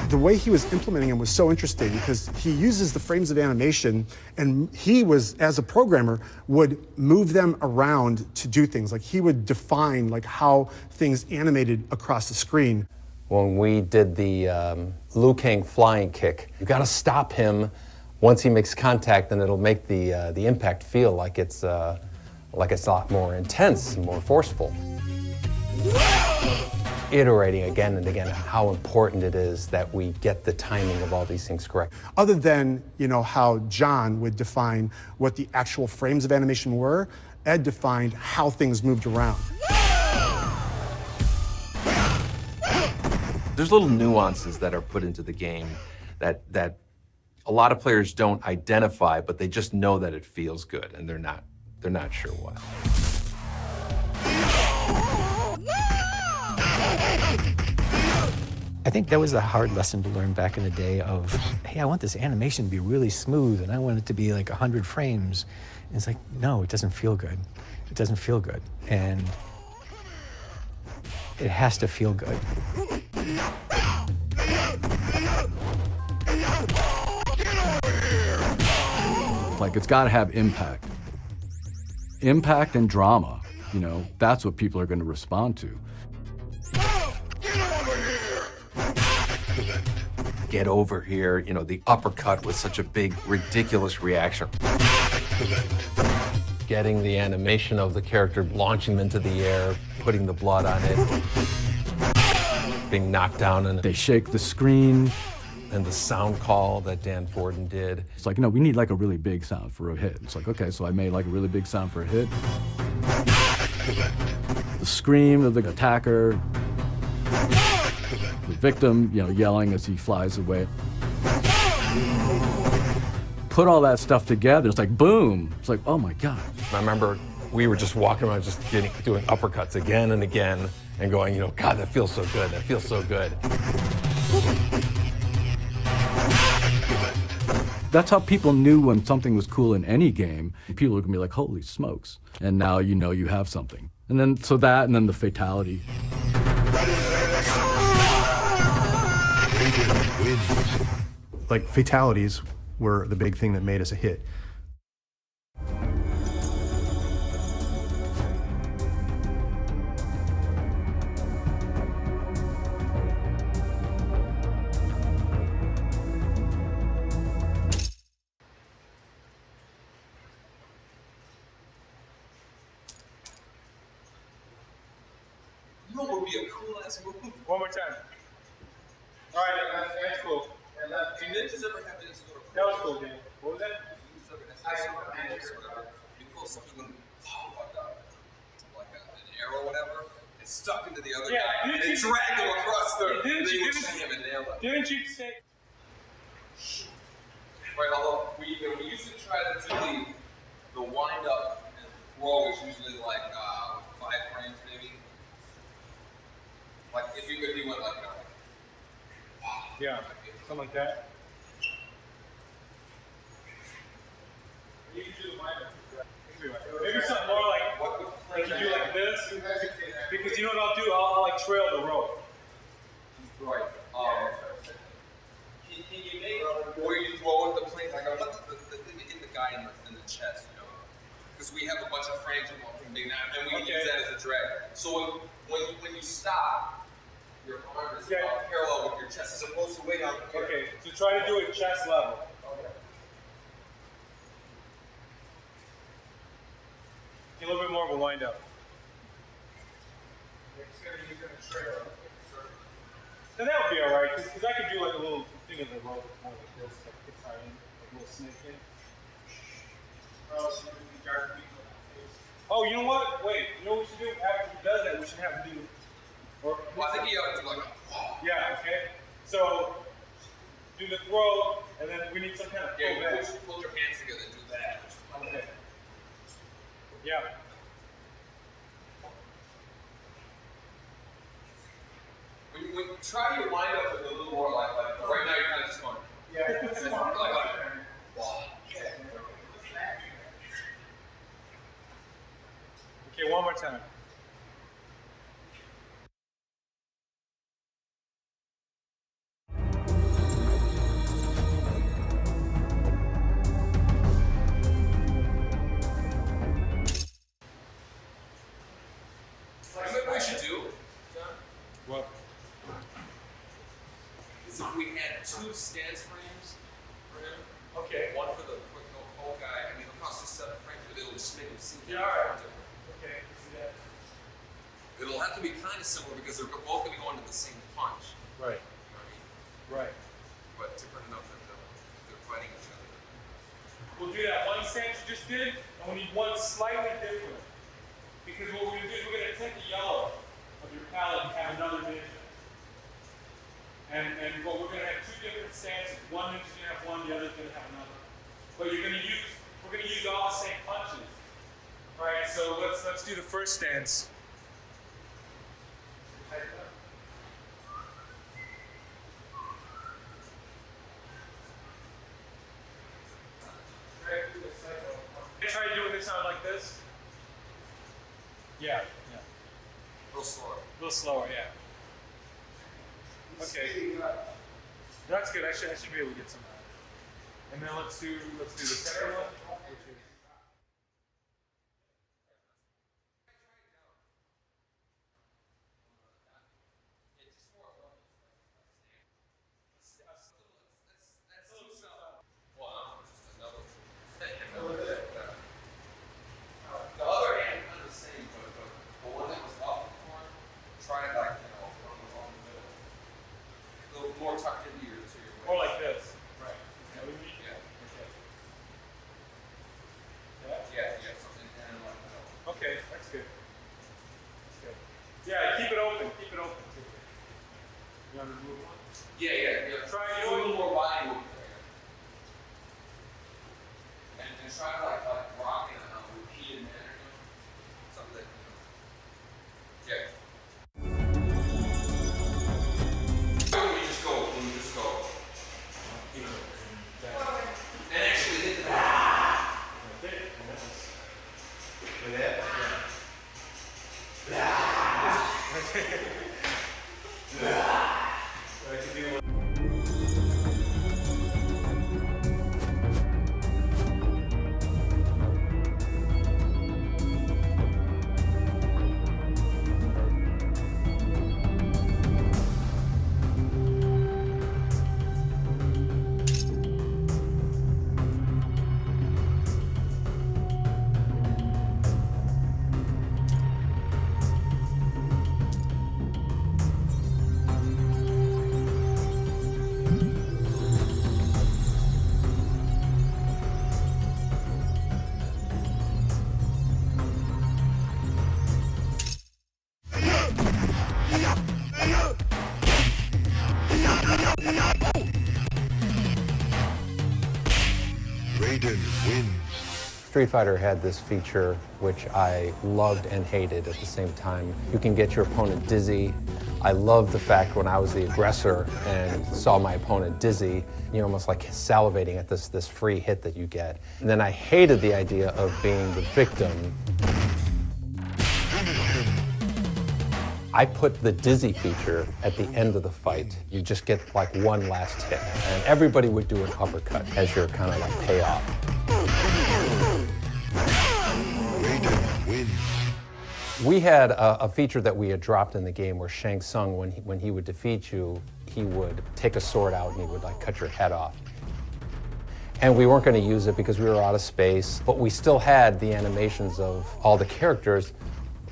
The way he was implementing them was so interesting because he uses the frames of animation, and he was, as a programmer, would move them around to do things. Like he would define like how things animated across the screen. When we did the Liu Kang flying kick, you gotta stop him. Once he makes contact, then it'll make the impact feel like it's a lot more intense and more forceful. Iterating again and again on how important it is that we get the timing of all these things correct. Other than, how John would define what the actual frames of animation were, Ed defined how things moved around. There's little nuances that are put into the game that a lot of players don't identify, but they just know that it feels good, and they're not sure why. I think that was a hard lesson to learn back in the day of, hey, I want this animation to be really smooth and I want it to be like 100 frames. And it's like, no, it doesn't feel good. It doesn't feel good. And it has to feel good. Like, it's got to have impact. Impact and drama, that's what people are going to respond to. Get over here, the uppercut was such a big, ridiculous reaction. Getting the animation of the character, launching them into the air, putting the blood on it, being knocked down, and they shake the screen. And the sound call that Dan Forden did. It's like, no, we need like a really big sound for a hit. It's like, okay, so I made like a really big sound for a hit. The scream of the attacker. The victim, yelling as he flies away. Put all that stuff together, it's like, boom. It's like, oh my God. I remember we were just walking around just doing uppercuts again and again and going, God, that feels so good, that feels so good. That's how people knew when something was cool in any game. People were gonna be like, holy smokes. And now you have something. And then, so that, and then the fatality. Like, fatalities were the big thing that made us a hit. What would be a cool ass move? One more time. All right, that's cool. Do ninjas ever have any sort of... That was cool, dude. What was that? You pull something with like an arrow or whatever, and stuck into the other Yeah, guy, and it dragged him across the thing, which him and nailed him. Didn't you say? Right, although we usually try to do the wind up and throw is usually like 5 frames maybe. Like if you went like, yeah, something like that. You can do the wind up. Maybe something more like you do like this, because you know what I'll do? I'll like trail the rope. Right. Can you make where you throw it the plane like I want the thing to hit the guy in the chest, you know? Because we have a bunch of frames from big now, and we can use that as a drag. So when you stop, your arm is parallel with your chest as opposed to way down here. Okay, so try to do it chest level. Okay. A little bit more of a wind up. So that would be alright, because I could do like a little thing of the rope, more like this, like it's like a little snake in. Oh, you know what? Wait, you know what we should do? After he does that, we should have him do. Well, I think you have to do like a. Yeah, okay. So, do the throw, and then we need some kind of pull back. Pull your hands together and do that. Okay. Yeah. When you try to wind up with a little more like right now you're kind of just going. Yeah. Okay, one more time. You know what we should do, John? What? Is if we had 2 stance frames for him. Okay. One for the whole guy. I mean, it'll cost us 7 frames, but it'll just make him seem alright. different. Okay, see that. It'll have to be kind of similar because they're both going to be going to the same punch. Right. You know what I mean? Right. But different enough that they're fighting each other. We'll do that one stance you just did, and we need one slightly different. Because what we're going to do is we're going to take the yellow of your palette and have another ninja. And what we're going to have 2 different stances. One ninja's going to have one, the other's going to have another. But we're going to use all the same punches. All right, so let's do the first stance. Try doing this sound like this. Yeah, yeah. A little slower. A little slower, yeah. Okay. That's good. I should be able to get some. And then let's do the second one. Which is the other hand kind of the same, but the one that was up before, try it like, one was on the middle. A little more tucked into your waist. more like this. Right. Yeah. Okay. Yeah, something kind of like that. Okay, that's good. That's good. Yeah, keep it open. Keep it open too. You want to move one? Yeah. Try a little more body movement there. And try to like rock in a repeated manner, something that, yeah. When we just go. And actually hit the back. With that? wins. Street Fighter had this feature which I loved and hated at the same time. You can get your opponent dizzy. I loved the fact when I was the aggressor and saw my opponent dizzy, you're almost like salivating at this free hit that you get. And then I hated the idea of being the victim. I put the dizzy feature at the end of the fight. You just get like one last hit. And everybody would do an uppercut as your kind of like payoff. We had a feature that we had dropped in the game where Shang Tsung, when he would defeat you, he would take a sword out and he would like cut your head off. And we weren't going to use it because we were out of space, but we still had the animations of all the characters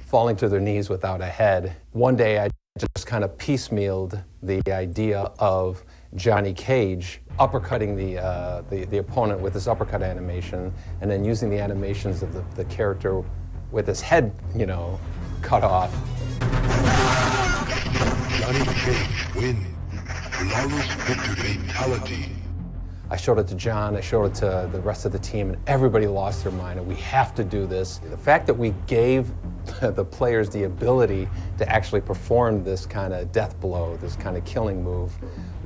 falling to their knees without a head. One day I just kind of piecemealed the idea of Johnny Cage uppercutting the opponent with this uppercut animation and then using the animations of the character with his head, you know, cut off. Johnny Cage wins. Flawless victory fatality. I showed it to John, I showed it to the rest of the team, and everybody lost their mind, and we have to do this. The fact that we gave the players the ability to actually perform this kind of death blow, this kind of killing move,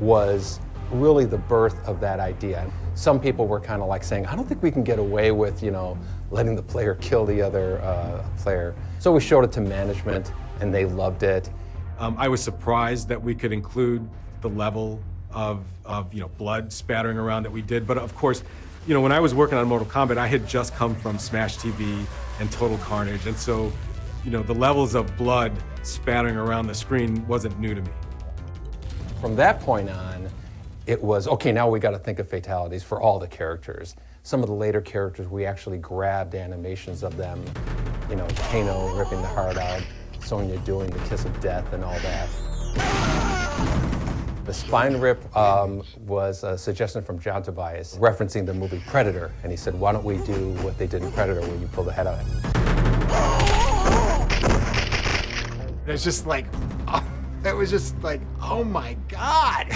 was really the birth of that idea. Some people were kind of like saying, I don't think we can get away with, you know, letting the player kill the other player. So we showed it to management, and they loved it. I was surprised that we could include the level of you know, blood spattering around that we did. But of course, you know, when I was working on Mortal Kombat, I had just come from Smash TV and Total Carnage. And so, you know, the levels of blood spattering around the screen wasn't new to me. From that point on, it was, okay, now we got to think of fatalities for all the characters. Some of the later characters, we actually grabbed animations of them, you know, Kano ripping the heart out, Sonya doing the kiss of death and all that. The spine rip was a suggestion from John Tobias referencing the movie Predator, and he said, why don't we do what they did in Predator where you pull the head out? It's just like, oh, it was just like, oh my God.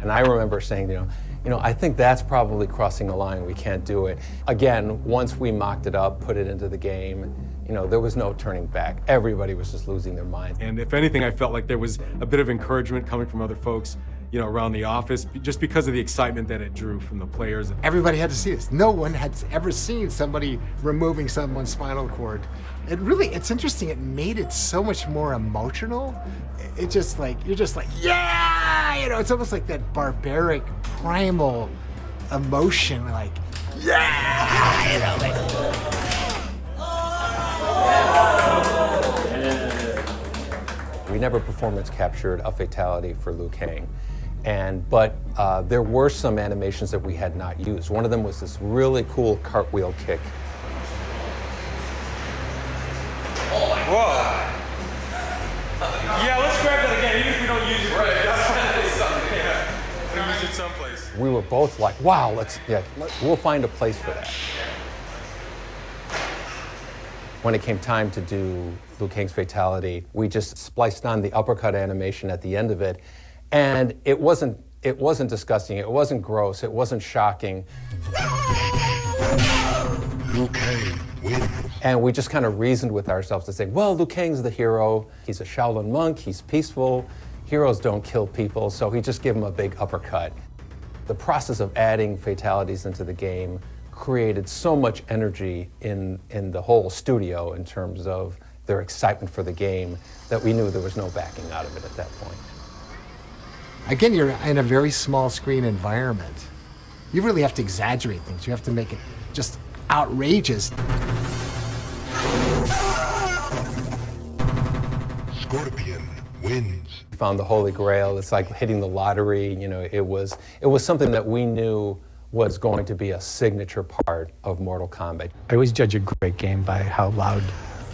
And I remember saying, you know, I think that's probably crossing the line. We can't do it. Again, once we mocked it up, put it into the game, you know, there was no turning back. Everybody was just losing their mind. And if anything, I felt like there was a bit of encouragement coming from other folks, you know, around the office, just because of the excitement that it drew from the players. Everybody had to see this. No one had ever seen somebody removing someone's spinal cord. It's interesting, it made it so much more emotional. It just like, you're just like, yeah! You know, it's almost like that barbaric, primal emotion, like, yeah! You know, like, we never performance captured a fatality for Liu Kang. But there were some animations that we had not used. One of them was this really cool cartwheel kick. Oh my God. Yeah, let's grab that again, even if we don't use it. Right, we'll use it someplace. We were both like, wow, we'll find a place for that. When it came time to do Liu Kang's fatality, we just spliced on the uppercut animation at the end of it, and it wasn't disgusting, it wasn't gross, it wasn't shocking. Liu Kang wins. And we just kind of reasoned with ourselves to say, well, Liu Kang's the hero, he's a Shaolin monk, he's peaceful, heroes don't kill people, so he just gave him a big uppercut. The process of adding fatalities into the game created so much energy in the whole studio in terms of their excitement for the game that we knew there was no backing out of it at that point. Again, you're in a very small screen environment. You really have to exaggerate things. You have to make it just outrageous. Scorpion wins. We found the Holy Grail. It's like hitting the lottery. You know, it was something that we knew was going to be a signature part of Mortal Kombat. I always judge a great game by how loud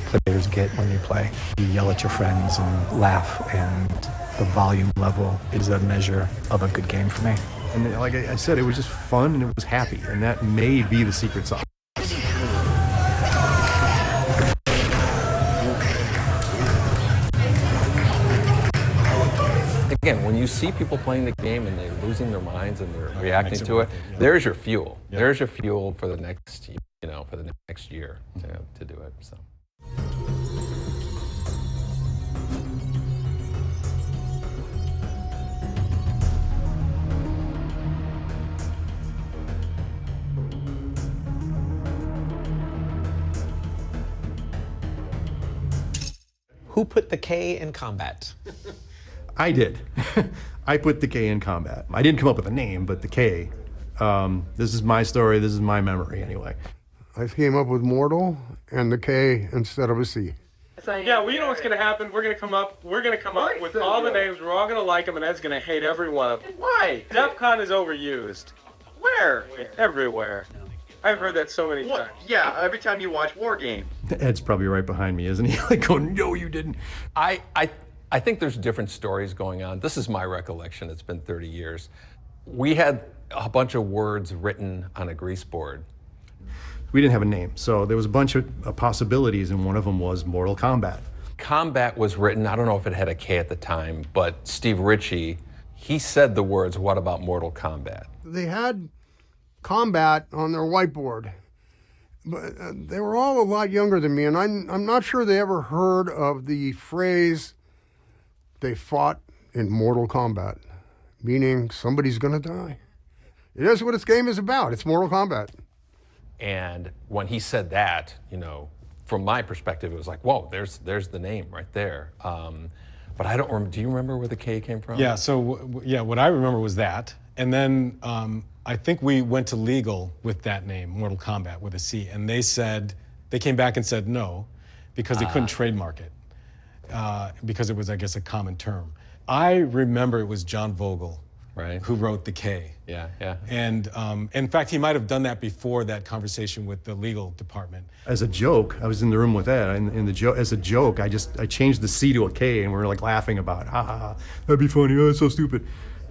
players get when you play. You yell at your friends and laugh, and the volume level is a measure of a good game for me. And like I said, it was just fun and it was happy, and that may be the secret sauce. Again, when you see people playing the game and they're losing their minds and they're reacting to it, there's your fuel. Yeah. There's your fuel for the next, for the next year to do it. So. Who put the K in Kombat? I did. I put the K in Kombat. I didn't come up with a name, but the K. This is my story. This is my memory, anyway. I came up with Mortal and the K instead of a C. Yeah, well, you know what's going to happen? We're going to come up with all the names. We're all going to like them, and Ed's going to hate every one of them. Why? DEF CON is overused. Where? Everywhere. I've heard that so many times. Yeah, every time you watch War Game. Ed's probably right behind me, isn't he? Like, oh, no, you didn't. I think there's different stories going on. This is my recollection. It's been 30 years. We had a bunch of words written on a grease board. We didn't have a name, so there was a bunch of possibilities, and one of them was Mortal Kombat. Kombat was written, I don't know if it had a K at the time, but Steve Ritchie, he said the words, "What about Mortal Kombat?" They had Kombat on their whiteboard, but they were all a lot younger than me, and I'm not sure they ever heard of the phrase, "They fought in Mortal Kombat," meaning somebody's gonna die. It is what this game is about. It's Mortal Kombat. And when he said that, from my perspective, it was like, whoa, there's the name right there. But I don't remember. Do you remember where the K came from? Yeah. So what I remember was that, and then I think we went to legal with that name, Mortal Kombat with a C, and they came back and said no, because they couldn't trademark it, because it was, I guess, a common term. I remember it was John Vogel, right, who wrote the K. Yeah, yeah. And in fact, he might have done that before that conversation with the legal department. As a joke, I was in the room with Ed, and as a joke, I changed the C to a K, and we were like laughing about, that'd be funny, oh, it's so stupid.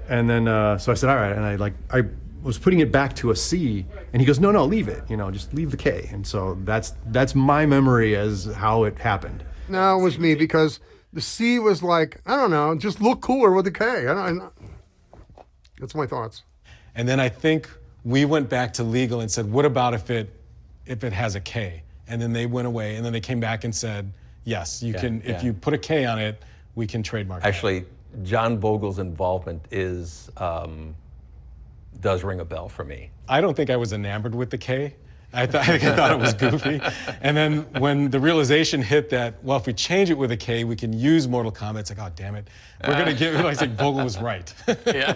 And then, so I said, all right, and I was putting it back to a C, and he goes, no, leave it, just leave the K. And so that's my memory as how it happened. No, it was me, because the C was like, I don't know, just look cooler with the K. That's my thoughts. And then I think we went back to legal and said, what about if it has a K? And then they went away, and then they came back and said, yes, you can. If you put a K on it, we can trademark it. Actually, John Vogel's involvement does ring a bell for me. I don't think I was enamored with the K. I thought it was goofy. And then when the realization hit that, well, if we change it with a K, we can use Mortal Kombat, it's like, oh, damn it. We're going to give it, I think Vogel was right. Yeah.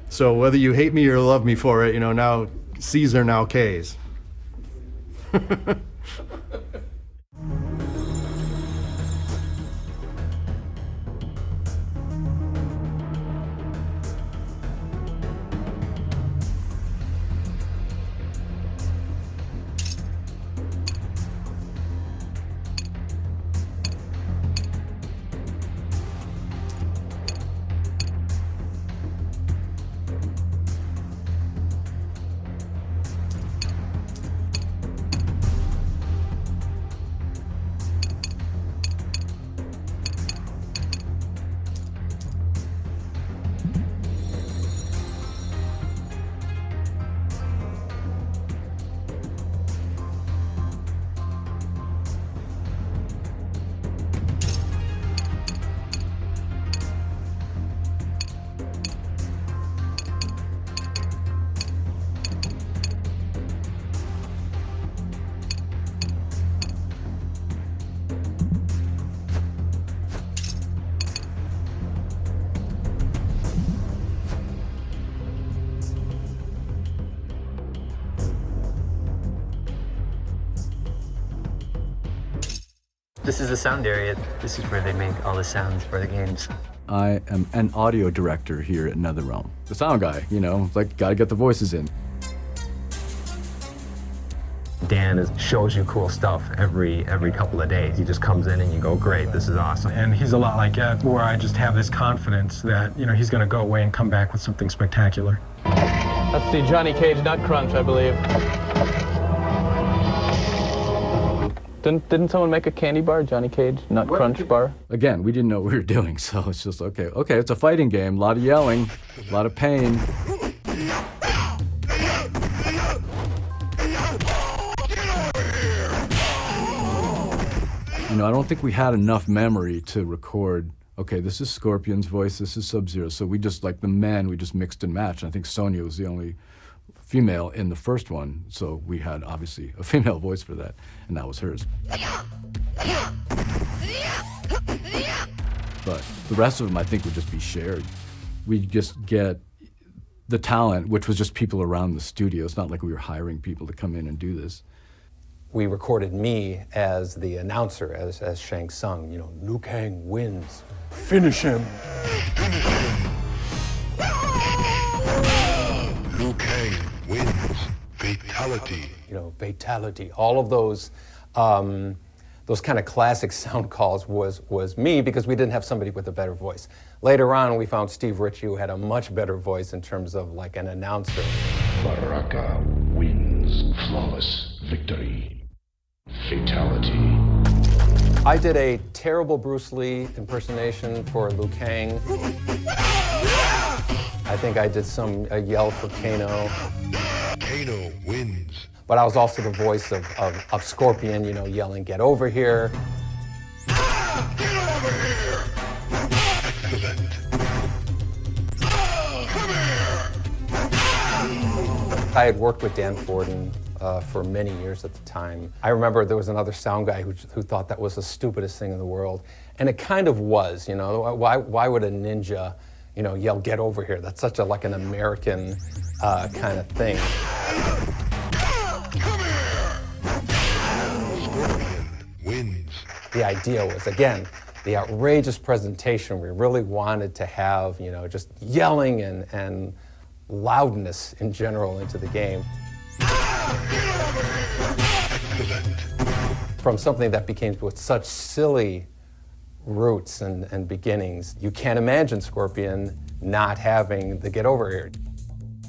So whether you hate me or love me for it, now C's are now K's. This is the sound area. This is where they make all the sounds for the games. I am an audio director here at NetherRealm. The sound guy, like, gotta get the voices in. Dan shows you cool stuff every couple of days. He just comes in and you go, great, this is awesome. And he's a lot like Ed, where I just have this confidence that, he's gonna go away and come back with something spectacular. That's the Johnny Cage Nut Crunch, I believe. Didn't someone make a candy bar, Johnny Cage, Nut Crunch bar? Again, we didn't know what we were doing, so it's just okay, it's a fighting game, a lot of yelling, a lot of pain. You know, I don't think we had enough memory to record, okay, this is Scorpion's voice, this is Sub-Zero. So we just, like the men, we just mixed and matched. And I think Sonya was the only female in the first one, so we had obviously a female voice for that, and that was hers. But the rest of them, I think, would just be shared. We'd just get the talent, which was just people around the studio. It's not like we were hiring people to come in and do this. We recorded me as the announcer, as Shang Tsung, you know, Liu Kang wins. Finish him. Liu Kang wins. Fatality. You know, fatality. All of those kind of classic sound calls was me, because we didn't have somebody with a better voice. Later on, we found Steve Ritchie, who had a much better voice in terms of like an announcer. Baraka wins. Flawless victory. Fatality. I did a terrible Bruce Lee impersonation for Liu Kang. I think I did a yell for Kano. Kano wins. But I was also the voice of Scorpion, you know, yelling, "Get over here." Get over here. Excellent. Come here. I had worked with Dan Forden for many years at the time. I remember there was another sound guy who thought that was the stupidest thing in the world. And it kind of was, you know. Why would a ninja, you know, yell, "Get over here"? That's such like an American kind of thing. Wins. The idea was, again, the outrageous presentation. We really wanted to have, you know, just yelling and loudness in general into the game. From something that became with such silly roots and beginnings, you can't imagine Scorpion not having the "Get over here."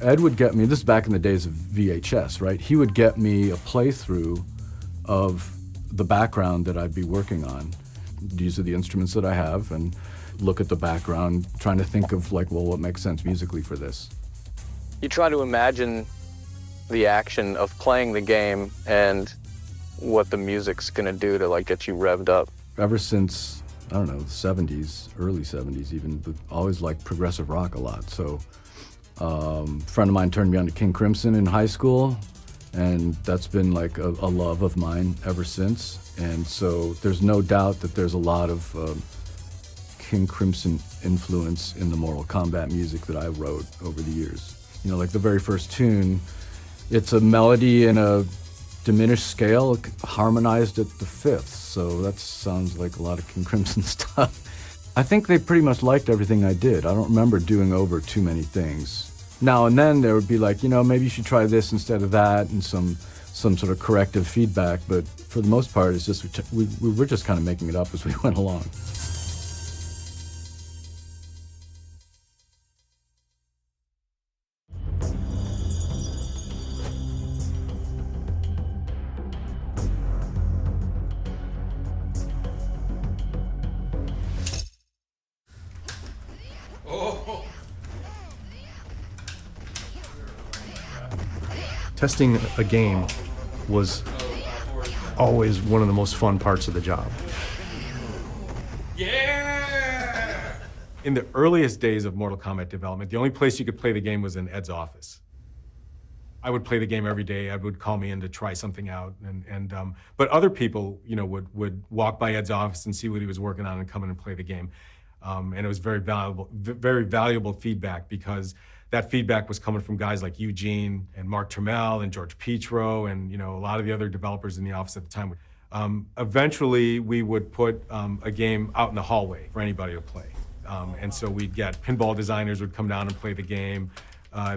Ed would get me, this is back in the days of VHS, right? He would get me a playthrough of the background that I'd be working on. These are the instruments that I have, and look at the background, trying to think of like, well, what makes sense musically for this? You try to imagine the action of playing the game and what the music's gonna do to like get you revved up. Ever since, I don't know, the 70s, early 70s even, but always liked progressive rock a lot. So a friend of mine turned me on to King Crimson in high school, and that's been like a love of mine ever since. And so there's no doubt that there's a lot of King Crimson influence in the Mortal Kombat music that I wrote over the years. You know, like the very first tune, it's a melody in a diminished scale, harmonized at the fifth. So that sounds like a lot of King Crimson stuff. I think they pretty much liked everything I did. I don't remember doing over too many things. Now and then there would be like, you know, maybe you should try this instead of that, and some sort of corrective feedback. But for the most part, it's just we were just kind of making it up as we went along. Testing a game was always one of the most fun parts of the job. Yeah! In the earliest days of Mortal Kombat development, the only place you could play the game was in Ed's office. I would play the game every day. Ed would call me in to try something out, but other people, you know, would walk by Ed's office and see what he was working on and come in and play the game. And it was very valuable feedback, because that feedback was coming from guys like Eugene and Mark Trammell and George Petro and, you know, a lot of the other developers in the office at the time. Eventually, we would put a game out in the hallway for anybody to play. And so we'd get pinball designers would come down and play the game.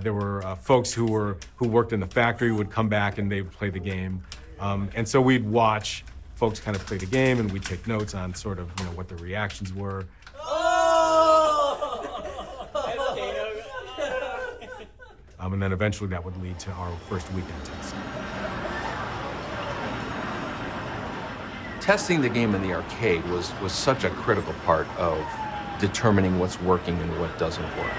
There were folks who worked in the factory would come back and they would play the game. And so we'd watch folks kind of play the game, and we'd take notes on sort of, you know, what their reactions were. And then eventually that would lead to our first weekend test. Testing the game in the arcade was such a critical part of determining what's working and what doesn't work.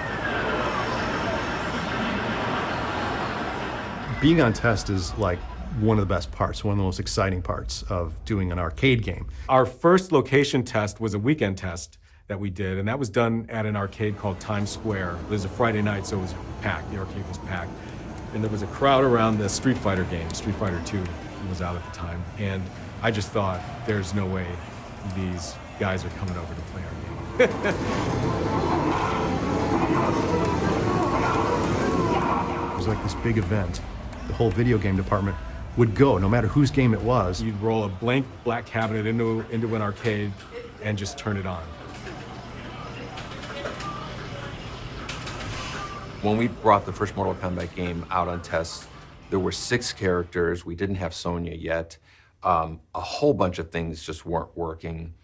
Being on test is like one of the best parts, one of the most exciting parts of doing an arcade game. Our first location test was a weekend test that we did, and that was done at an arcade called Times Square. It was a Friday night, so it was packed. The arcade was packed. And there was a crowd around the Street Fighter game. Street Fighter 2 was out at the time. And I just thought, there's no way these guys are coming over to play our game. It was like this big event. The whole video game department would go, no matter whose game it was. You'd roll a blank black cabinet into an arcade and just turn it on. When we brought the first Mortal Kombat game out on test, there were 6 characters. We didn't have Sonya yet. A whole bunch of things just weren't working.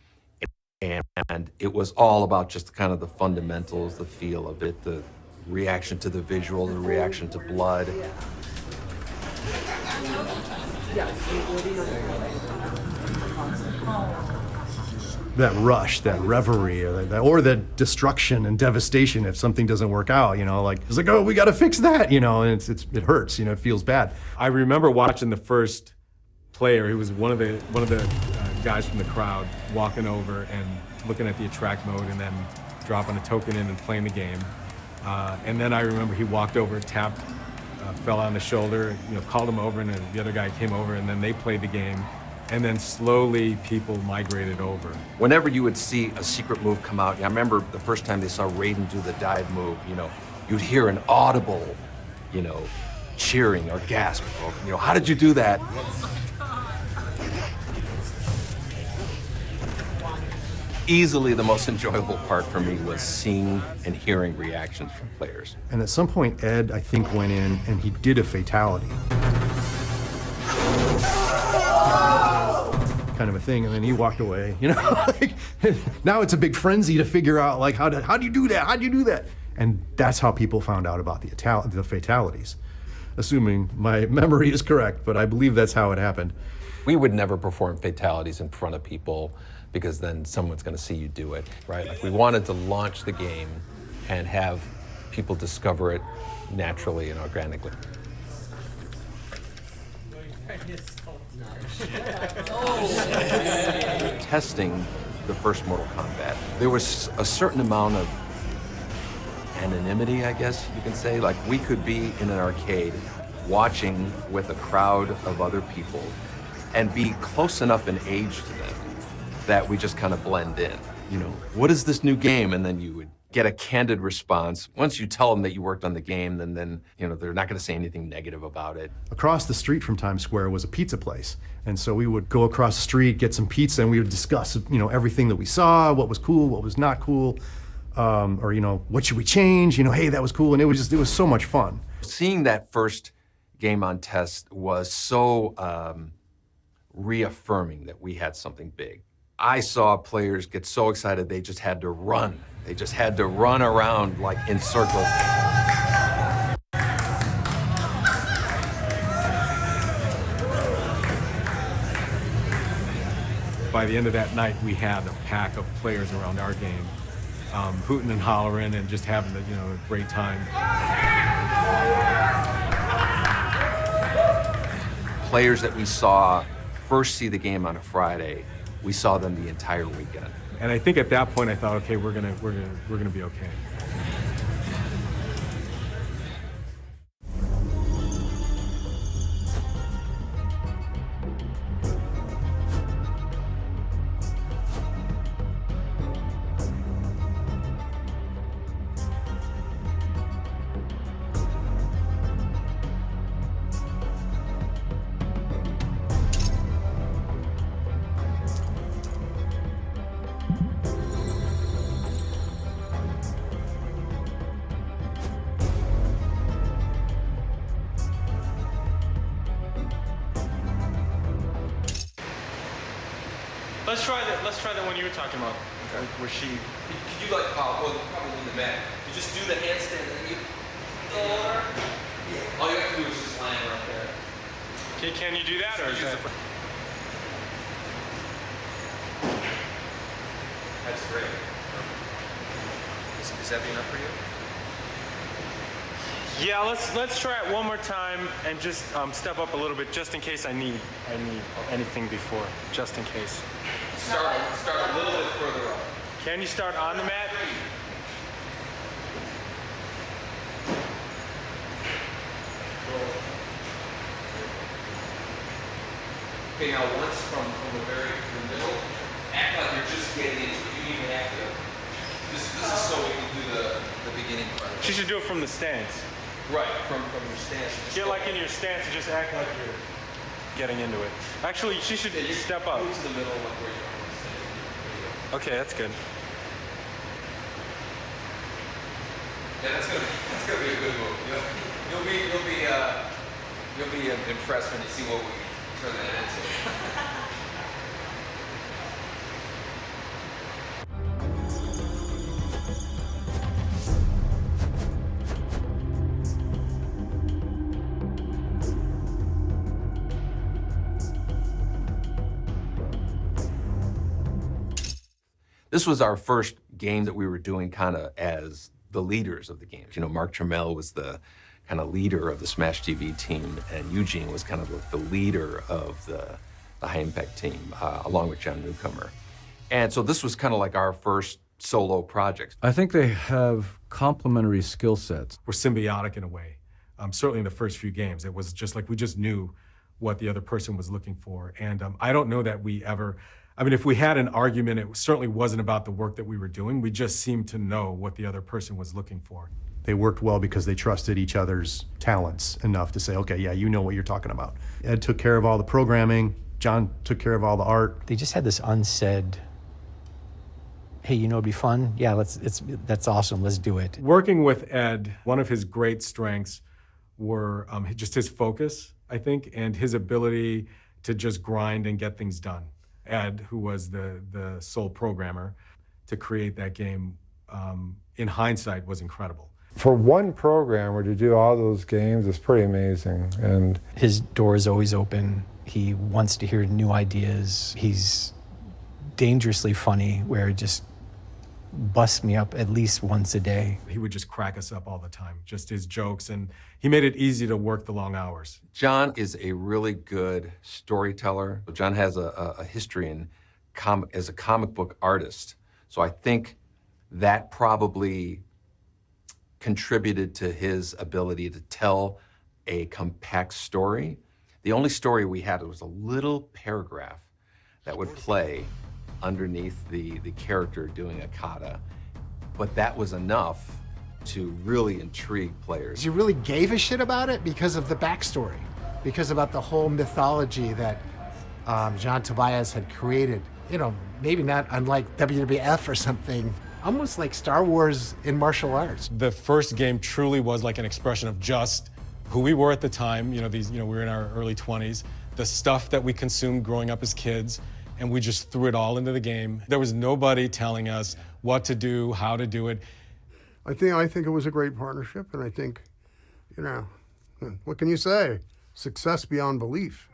And it was all about just kind of the fundamentals, the feel of it, the reaction to the visual, the reaction to blood. That rush, that reverie, or that destruction and devastation if something doesn't work out, you know, like, it's like, oh, we gotta fix that, you know, and it hurts, you know, it feels bad. I remember watching the first player, he was one of the guys from the crowd, walking over and looking at the attract mode and then dropping a token in and playing the game. And then I remember he walked over, tapped, fell on the shoulder, you know, called him over, and then the other guy came over, and then they played the game. And then slowly people migrated over. Whenever you would see a secret move come out, I remember the first time they saw Raiden do the dive move, you know, you'd hear an audible, you know, cheering or gasp, or, you know, how did you do that? Easily the most enjoyable part for me was seeing and hearing reactions from players. And at some point, Ed, I think, went in and he did a fatality. Kind of a thing, and then he walked away, you know? Like, now it's a big frenzy to figure out, like, how do you do that? How do you do that? And that's how people found out about the fatalities. Assuming my memory is correct, but I believe that's how it happened. We would never perform fatalities in front of people because then someone's going to see you do it, right? Like, we wanted to launch the game and have people discover it naturally and organically. Testing the first Mortal Kombat, there was a certain amount of anonymity, I guess you can say. Like, we could be in an arcade watching with a crowd of other people and be close enough in age to them that we just kind of blend in. You know, what is this new game? And then you would get a candid response. Once you tell them that you worked on the game, then you know, they're not going to say anything negative about it. Across the street from Times Square was a pizza place. And so we would go across the street, get some pizza, and we would discuss, you know, everything that we saw, what was cool, what was not cool, or, you know, what should we change? You know, hey, that was cool. And it was so much fun. Seeing that first game on test was so reaffirming that we had something big. I saw players get so excited they just had to run. They just had to run around like in circles. By the end of that night, we had a pack of players around our game, hooting and hollering and just having a great time. Players that we saw first see the game on a Friday, we saw them the entire weekend. And I think at that point I thought, okay, we're gonna be okay. Let's try the one you were talking about, where she. Could you like probably in the back? You just do the handstand and then you go over. Yeah. All you have to do is just land right there. Can you do that, or is that? That's great. Is that enough for you? Yeah, let's try it one more time and just step up a little bit, just in case I need anything before, just in case. Start a little bit further up. Can you start on the mat? Okay, now once from the middle, act like you're just getting into it. You even have to. This is so we can do the beginning part. She should do it from the stance. Right, from your stance. Get like in your stance and just act like you're getting into it. Actually, she should step up. Move to the middle, like where you're Okay, that's good. Yeah, that's gonna be a good move. You'll be impressed when you see what we turn that into. This was our first game that we were doing kind of as the leaders of the games. You know, Mark Trammell was the kind of leader of the Smash TV team, and Eugene was kind of the leader of the High Impact team, along with John Newcomer. And so this was kind of like our first solo project. I think they have complementary skill sets. We're symbiotic in a way. Certainly in the first few games, it was just like we just knew what the other person was looking for. And I don't know that we ever, I mean, if we had an argument, it certainly wasn't about the work that we were doing. We just seemed to know what the other person was looking for. They worked well because they trusted each other's talents enough to say, okay, yeah, you know what you're talking about. Ed took care of all the programming. John took care of all the art. They just had this unsaid, hey, you know, it'd be fun. Yeah, that's awesome. Let's do it. Working with Ed, one of his great strengths were just his focus, I think, and his ability to just grind and get things done. Ed, who was the sole programmer to create that game, in hindsight, was incredible. For one programmer to do all those games is pretty amazing. And his door is always open. He wants to hear new ideas. He's dangerously funny, where it just busts me up at least once a day. He would just crack us up all the time, just his jokes, and he made it easy to work the long hours. John is a really good storyteller. John has a history in as a comic book artist, so I think that probably contributed to his ability to tell a compact story. The only story we had was a little paragraph that would play underneath the character doing a kata, but that was enough to really intrigue players. You really gave a shit about it because of the backstory, because about the whole mythology that John Tobias had created. You know, maybe not unlike WWF or something, almost like Star Wars in martial arts. The first game truly was like an expression of just who we were at the time. You know, we were in our early 20s, the stuff that we consumed growing up as kids, and we just threw it all into the game. There was nobody telling us what to do, how to do it. I think it was a great partnership, and I think, you know, what can you say? Success beyond belief.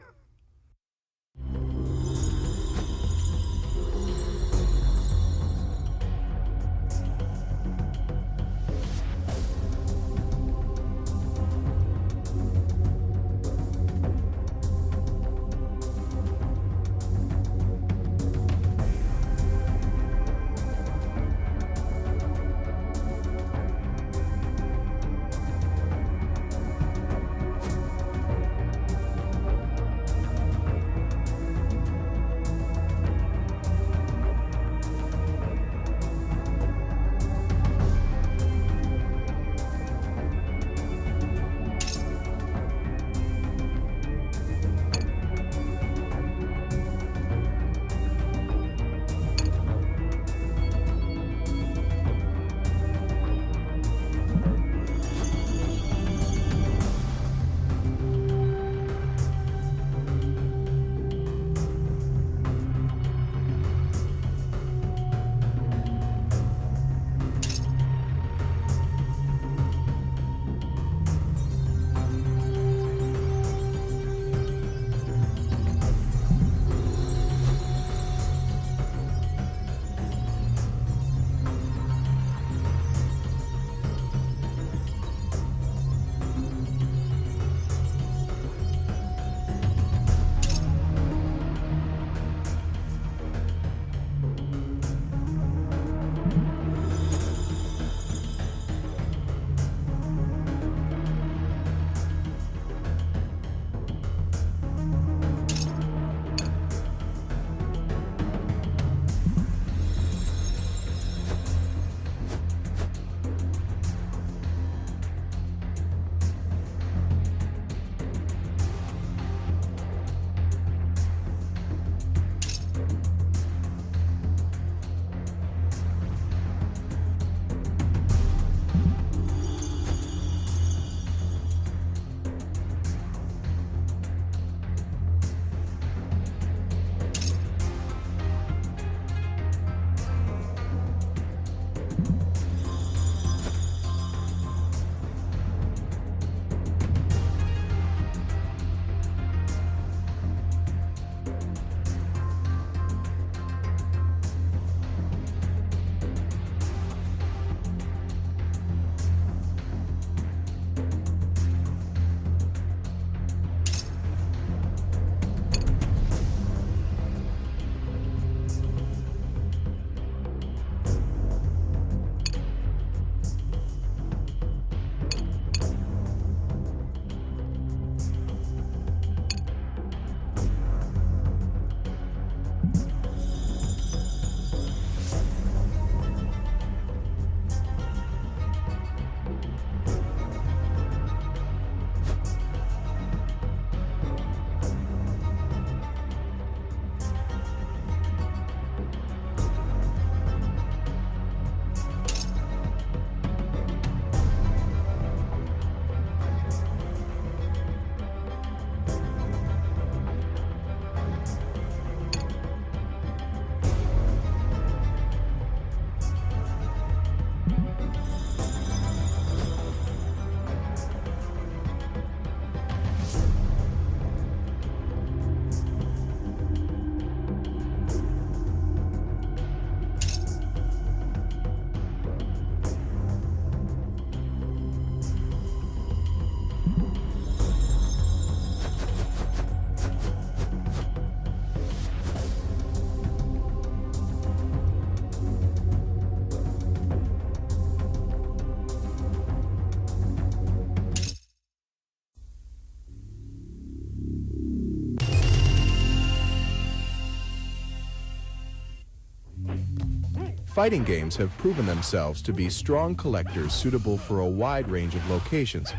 Fighting games have proven themselves to be strong collectors suitable for a wide range of locations.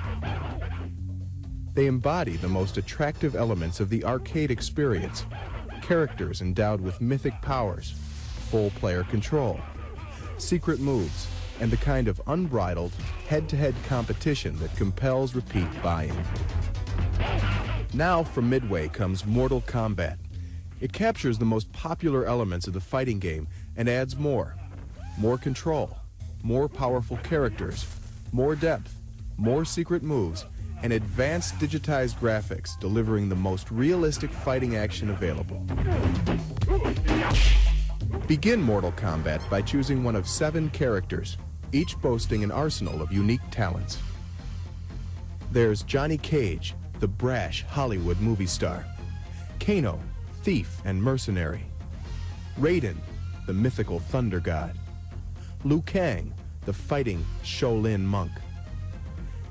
They embody the most attractive elements of the arcade experience: characters endowed with mythic powers, full player control, secret moves, and the kind of unbridled, head-to-head competition that compels repeat buy-in. Now from Midway comes Mortal Kombat. It captures the most popular elements of the fighting game and adds more control, more powerful characters, more depth, more secret moves, and advanced digitized graphics, delivering the most realistic fighting action available. Begin Mortal Kombat by choosing one of 7 characters, each boasting an arsenal of unique talents. There's Johnny Cage, the brash Hollywood movie star; Kano, thief and mercenary; Raiden, the mythical thunder god; Liu Kang, the fighting Shaolin monk;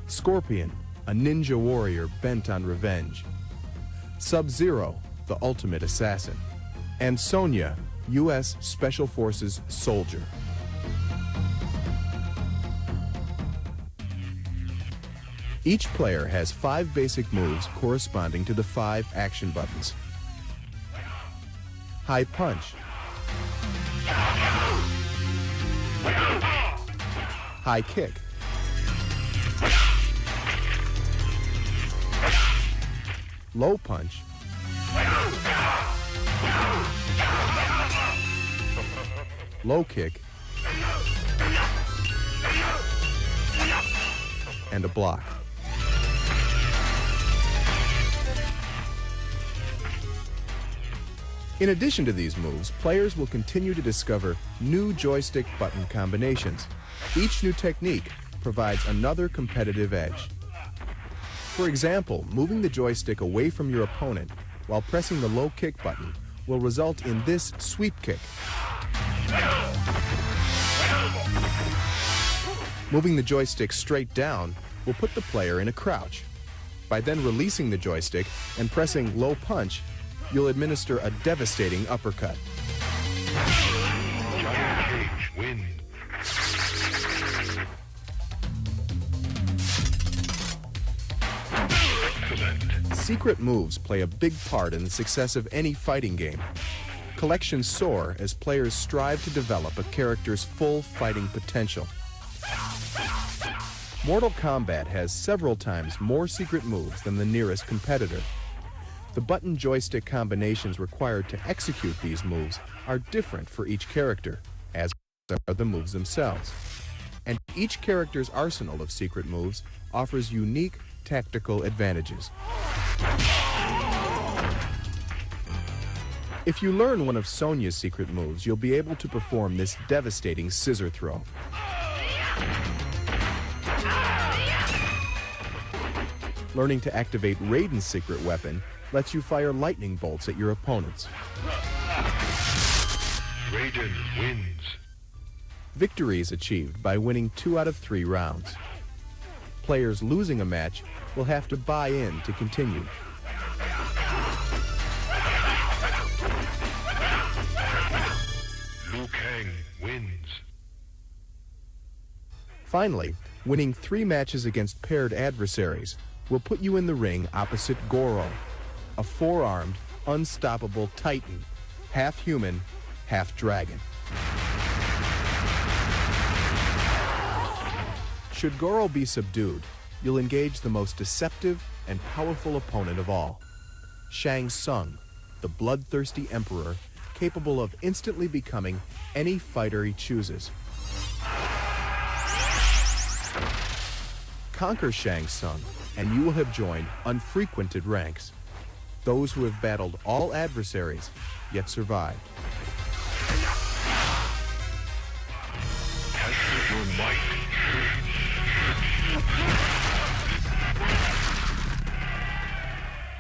Scorpion, a ninja warrior bent on revenge; Sub-Zero, the ultimate assassin; and Sonya, U.S. Special Forces soldier. Each player has 5 basic moves corresponding to the 5 action buttons. High punch, high kick, low punch, low kick, and a block. In addition to these moves, players will continue to discover new joystick button combinations. Each new technique provides another competitive edge. For example, moving the joystick away from your opponent while pressing the low kick button will result in this sweep kick. Moving the joystick straight down will put the player in a crouch. By then releasing the joystick and pressing low punch, you'll administer a devastating uppercut. Johnny Cage wins. Excellent. Secret moves play a big part in the success of any fighting game. Collections soar as players strive to develop a character's full fighting potential. Mortal Kombat has several times more secret moves than the nearest competitor. The button joystick combinations required to execute these moves are different for each character, as are the moves themselves. And each character's arsenal of secret moves offers unique tactical advantages. If you learn one of Sonya's secret moves, you'll be able to perform this devastating scissor throw. Learning to activate Raiden's secret weapon lets you fire lightning bolts at your opponents. Raiden wins. Victory is achieved by winning 2 out of 3 rounds. Players losing a match will have to buy in to continue. Liu Kang wins. Finally, winning 3 matches against paired adversaries will put you in the ring opposite Goro, a 4-armed, unstoppable titan, half human, half dragon. Should Goro be subdued, you'll engage the most deceptive and powerful opponent of all, Shang Tsung, the bloodthirsty emperor capable of instantly becoming any fighter he chooses. Conquer Shang Tsung, and you will have joined unfrequented ranks, those who have battled all adversaries, yet survived. Test your might.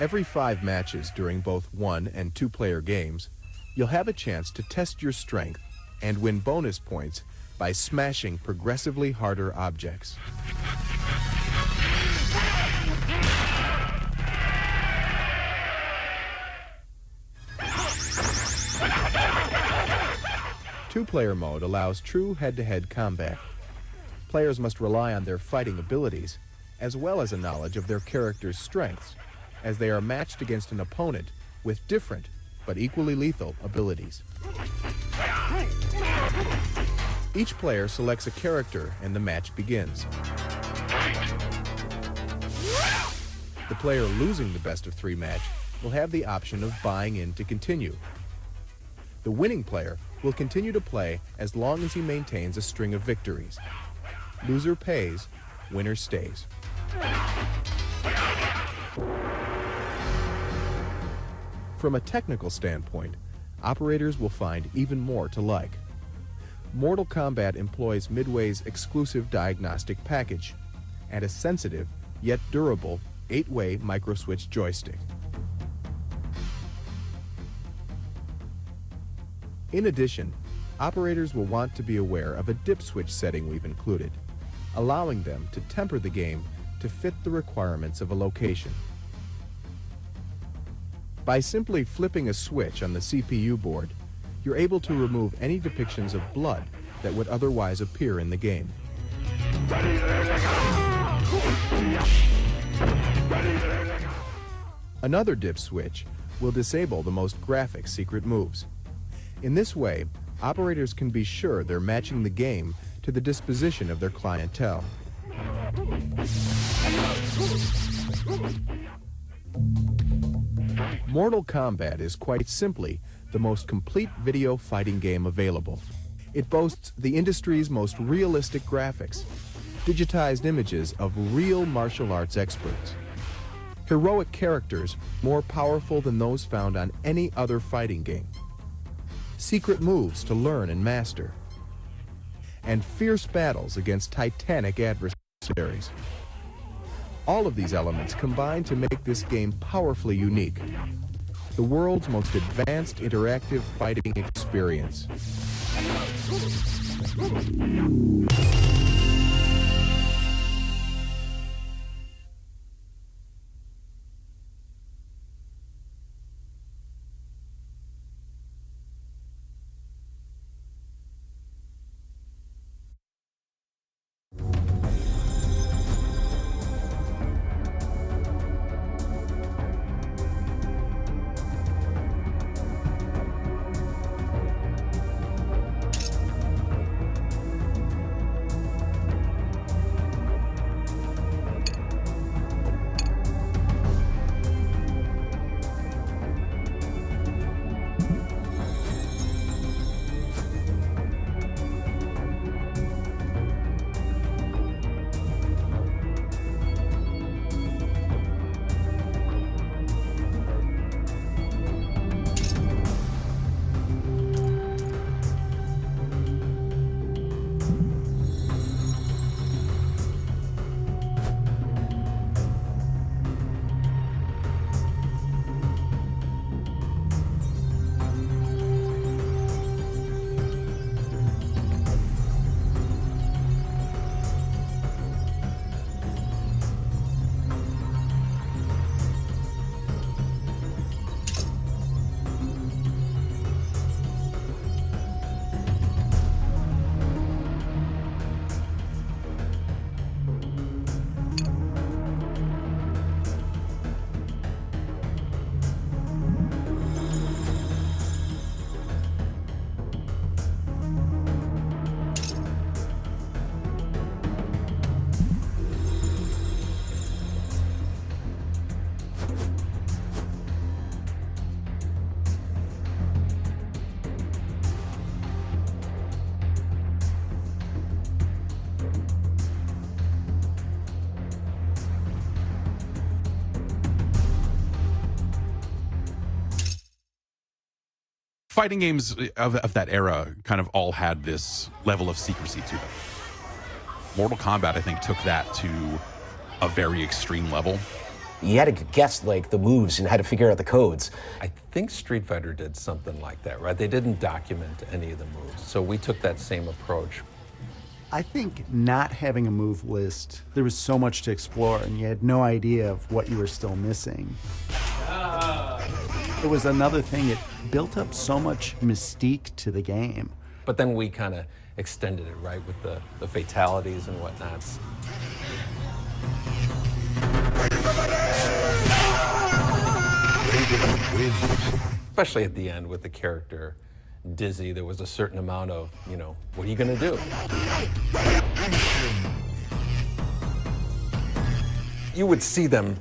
Every 5 matches during both 1- and 2-player games, you'll have a chance to test your strength and win bonus points by smashing progressively harder objects. Two-player mode allows true head-to-head combat. Players must rely on their fighting abilities, as well as a knowledge of their character's strengths, as they are matched against an opponent with different but equally lethal abilities. Each player selects a character and the match begins. The player losing the best-of-3 match will have the option of buying in to continue. The winning player will continue to play as long as he maintains a string of victories. Loser pays, winner stays. From a technical standpoint, operators will find even more to like. Mortal Kombat employs Midway's exclusive diagnostic package and a sensitive yet durable 8-way microswitch joystick. In addition, operators will want to be aware of a dip switch setting we've included, allowing them to temper the game to fit the requirements of a location. By simply flipping a switch on the CPU board, you're able to remove any depictions of blood that would otherwise appear in the game. Another dip switch will disable the most graphic secret moves. In this way, operators can be sure they're matching the game to the disposition of their clientele. Mortal Kombat is quite simply the most complete video fighting game available. It boasts the industry's most realistic graphics, digitized images of real martial arts experts, heroic characters more powerful than those found on any other fighting game, secret moves to learn and master, and fierce battles against titanic adversaries. All of these elements combine to make this game powerfully unique, the world's most advanced interactive fighting experience. Fighting games of that era kind of all had this level of secrecy to them. Mortal Kombat, I think, took that to a very extreme level. You had to guess like the moves and how to figure out the codes. I think Street Fighter did something like that, right? They didn't document any of the moves, so we took that same approach. I think not having a move list, there was so much to explore and you had no idea of what you were still missing. It was another thing, it built up so much mystique to the game. But then we kind of extended it, right, with the fatalities and whatnots. Especially at the end with the character Dizzy, there was a certain amount of, what are you gonna do? You would see them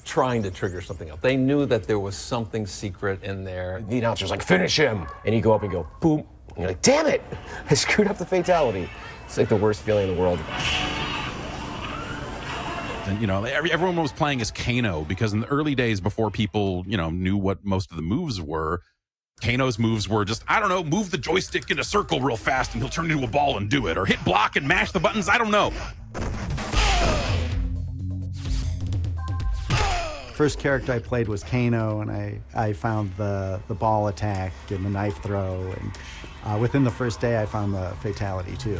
trying to trigger something else. They knew that there was something secret in there. The announcer's like, finish him! And you go up and go, boom. And you're like, damn it! I screwed up the fatality. It's like the worst feeling in the world. And everyone was playing as Kano, because in the early days before people, knew what most of the moves were, Kano's moves were just, I don't know, move the joystick in a circle real fast and he'll turn into a ball and do it, or hit block and mash the buttons, I don't know. First character I played was Kano, and I found the ball attack and the knife throw, and within the first day I found the fatality too.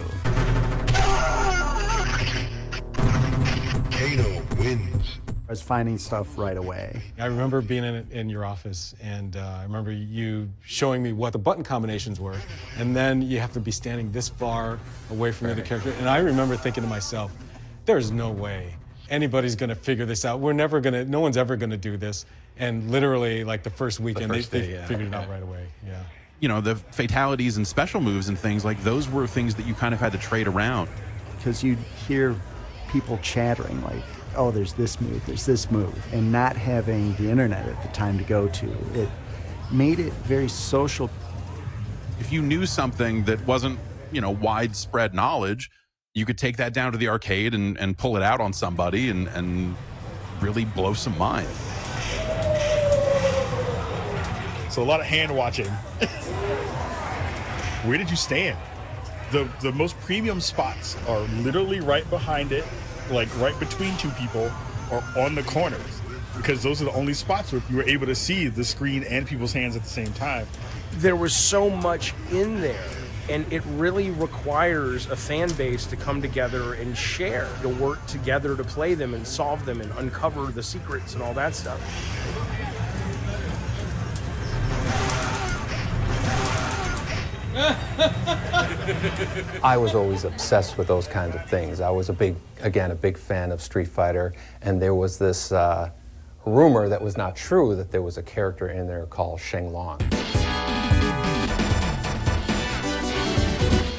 Kano wins. I was finding stuff right away. I remember being in your office, and I remember you showing me what the button combinations were, and then you have to be standing this far away from the other character. And I remember thinking to myself, there's no way anybody's gonna figure this out. No one's ever gonna do this. And literally, like the first weekend, they figured it out right away, yeah. The fatalities and special moves and things, like those were things that you kind of had to trade around. Because you'd hear people chattering like, oh, there's this move, and not having the internet at the time to go to, it made it very social. If you knew something that wasn't, widespread knowledge, you could take that down to the arcade and pull it out on somebody and really blow some mind. So a lot of hand watching. Where did you stand? The most premium spots are literally right behind it, like right between two people, or on the corners, because those are the only spots where you were able to see the screen and people's hands at the same time. There was so much in there, and it really requires a fan base to come together and share, to work together to play them and solve them and uncover the secrets and all that stuff. I was always obsessed with those kinds of things. I was a big fan of Street Fighter, and there was this rumor that was not true, that there was a character in there called Sheng Long.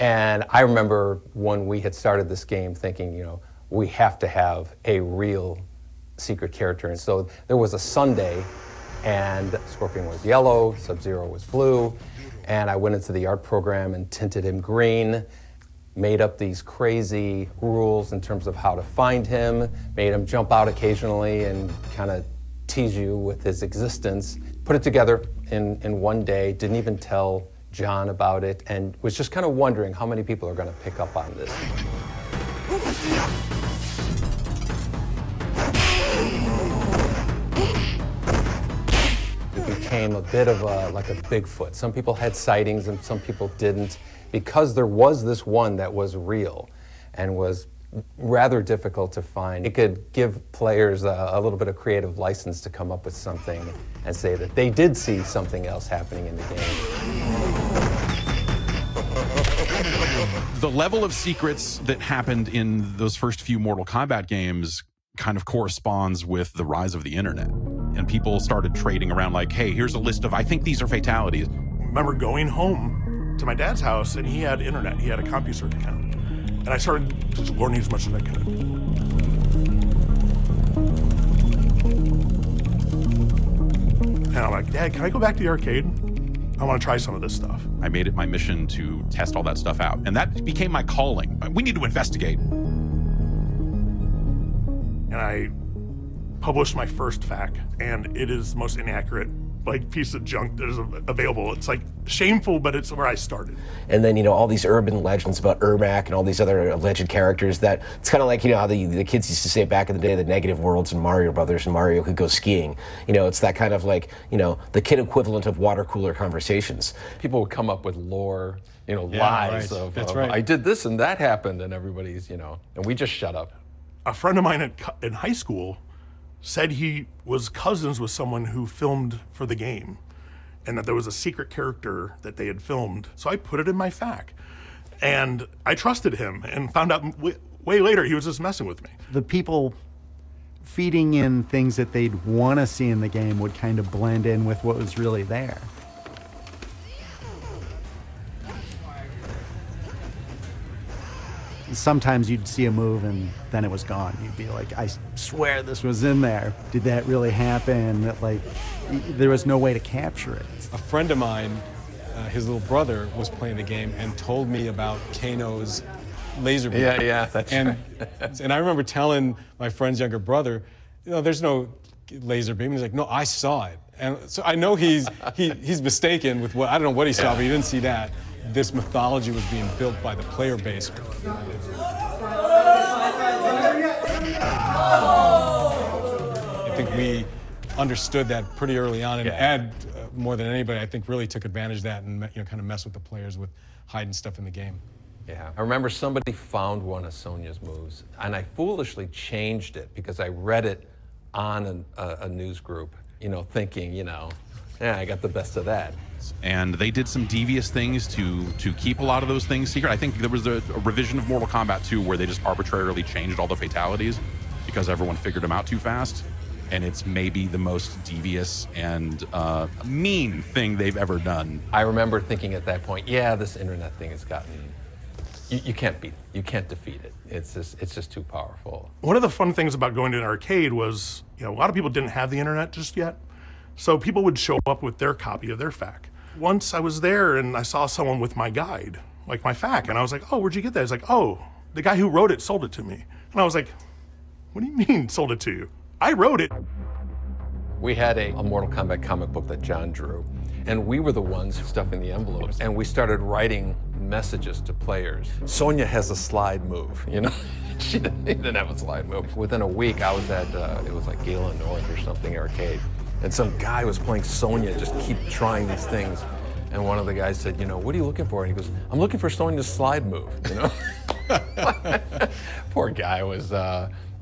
And I remember when we had started this game thinking, we have to have a real secret character. And so there was a Sunday, and Scorpion was yellow, Sub-Zero was blue, and I went into the art program and tinted him green, made up these crazy rules in terms of how to find him, made him jump out occasionally and kind of tease you with his existence. Put it together in one day, didn't even tell John about it, and was just kind of wondering how many people are going to pick up on this. It became a bit of like a Bigfoot. Some people had sightings and some people didn't, because there was this one that was real and was rather difficult to find. It could give players a little bit of creative license to come up with something and say that they did see something else happening in the game. The level of secrets that happened in those first few Mortal Kombat games kind of corresponds with the rise of the internet. And people started trading around like, hey, here's a list of, I think these are fatalities. I remember going home to my dad's house, and he had internet. He had a CompuServe account. And I started just learning as much as I could. And I'm like, Dad, can I go back to the arcade? I want to try some of this stuff. I made it my mission to test all that stuff out. And that became my calling. We need to investigate. And I published my first FAQ, and it is the most inaccurate piece of junk that is available. It's shameful, but it's where I started. And then, all these urban legends about Ermac and all these other alleged characters that it's kind of like, how the kids used to say back in the day, the negative worlds in Mario Brothers and Mario could go skiing. It's that kind of the kid equivalent of water cooler conversations. People would come up with lore, lies right. of That's right. I did this and that happened, and everybody's, and we just shut up. A friend of mine in high school said he was cousins with someone who filmed for the game. and that there was a secret character that they had filmed. So I put it in my FAQ. And I trusted him and found out way later he was just messing with me. The people feeding in things that they'd want to see in the game would kind of blend in with what was really there. Sometimes you'd see a move and then it was gone. You'd be like, I swear this was in there. Did that really happen? Like, there was no way to capture it. A friend of mine, his little brother was playing the game and told me about Kano's laser beam. Yeah, that's right. And I remember telling my friend's younger brother, there's no laser beam. He's like, no, I saw it. And so I know he's mistaken with what, I don't know what he saw, but he didn't see that. This mythology was being built by the player base. I think we understood that pretty early on, and Ed, more than anybody, I think really took advantage of that and kind of messed with the players with hiding stuff in the game. Yeah, I remember somebody found one of Sonya's moves, and I foolishly changed it because I read it on a news group, thinking, yeah, I got the best of that. And they did some devious things to keep a lot of those things secret. I think there was a revision of Mortal Kombat 2 where they just arbitrarily changed all the fatalities because everyone figured them out too fast. And it's maybe the most devious and mean thing they've ever done. I remember thinking at that point, yeah, this internet thing has gotten, you can't beat it. You can't defeat it. It's just too powerful. One of the fun things about going to an arcade was, a lot of people didn't have the internet just yet. So people would show up with their copy of their FAQ. Once I was there and I saw someone with my guide, like my FAQ, and I was like, oh, where'd you get that? He's like, oh, the guy who wrote it sold it to me. And I was like, what do you mean sold it to you? I wrote it. We had a Mortal Kombat comic book that John drew, and we were the ones stuffing the envelopes, and we started writing messages to players. Sonya has a slide move, She didn't have a slide move. Within a week, I was at, it was like Galen North or something arcade, and some guy was playing Sonya, just keep trying these things. And one of the guys said, what are you looking for? And he goes, I'm looking for Sonya's slide move, Poor guy was,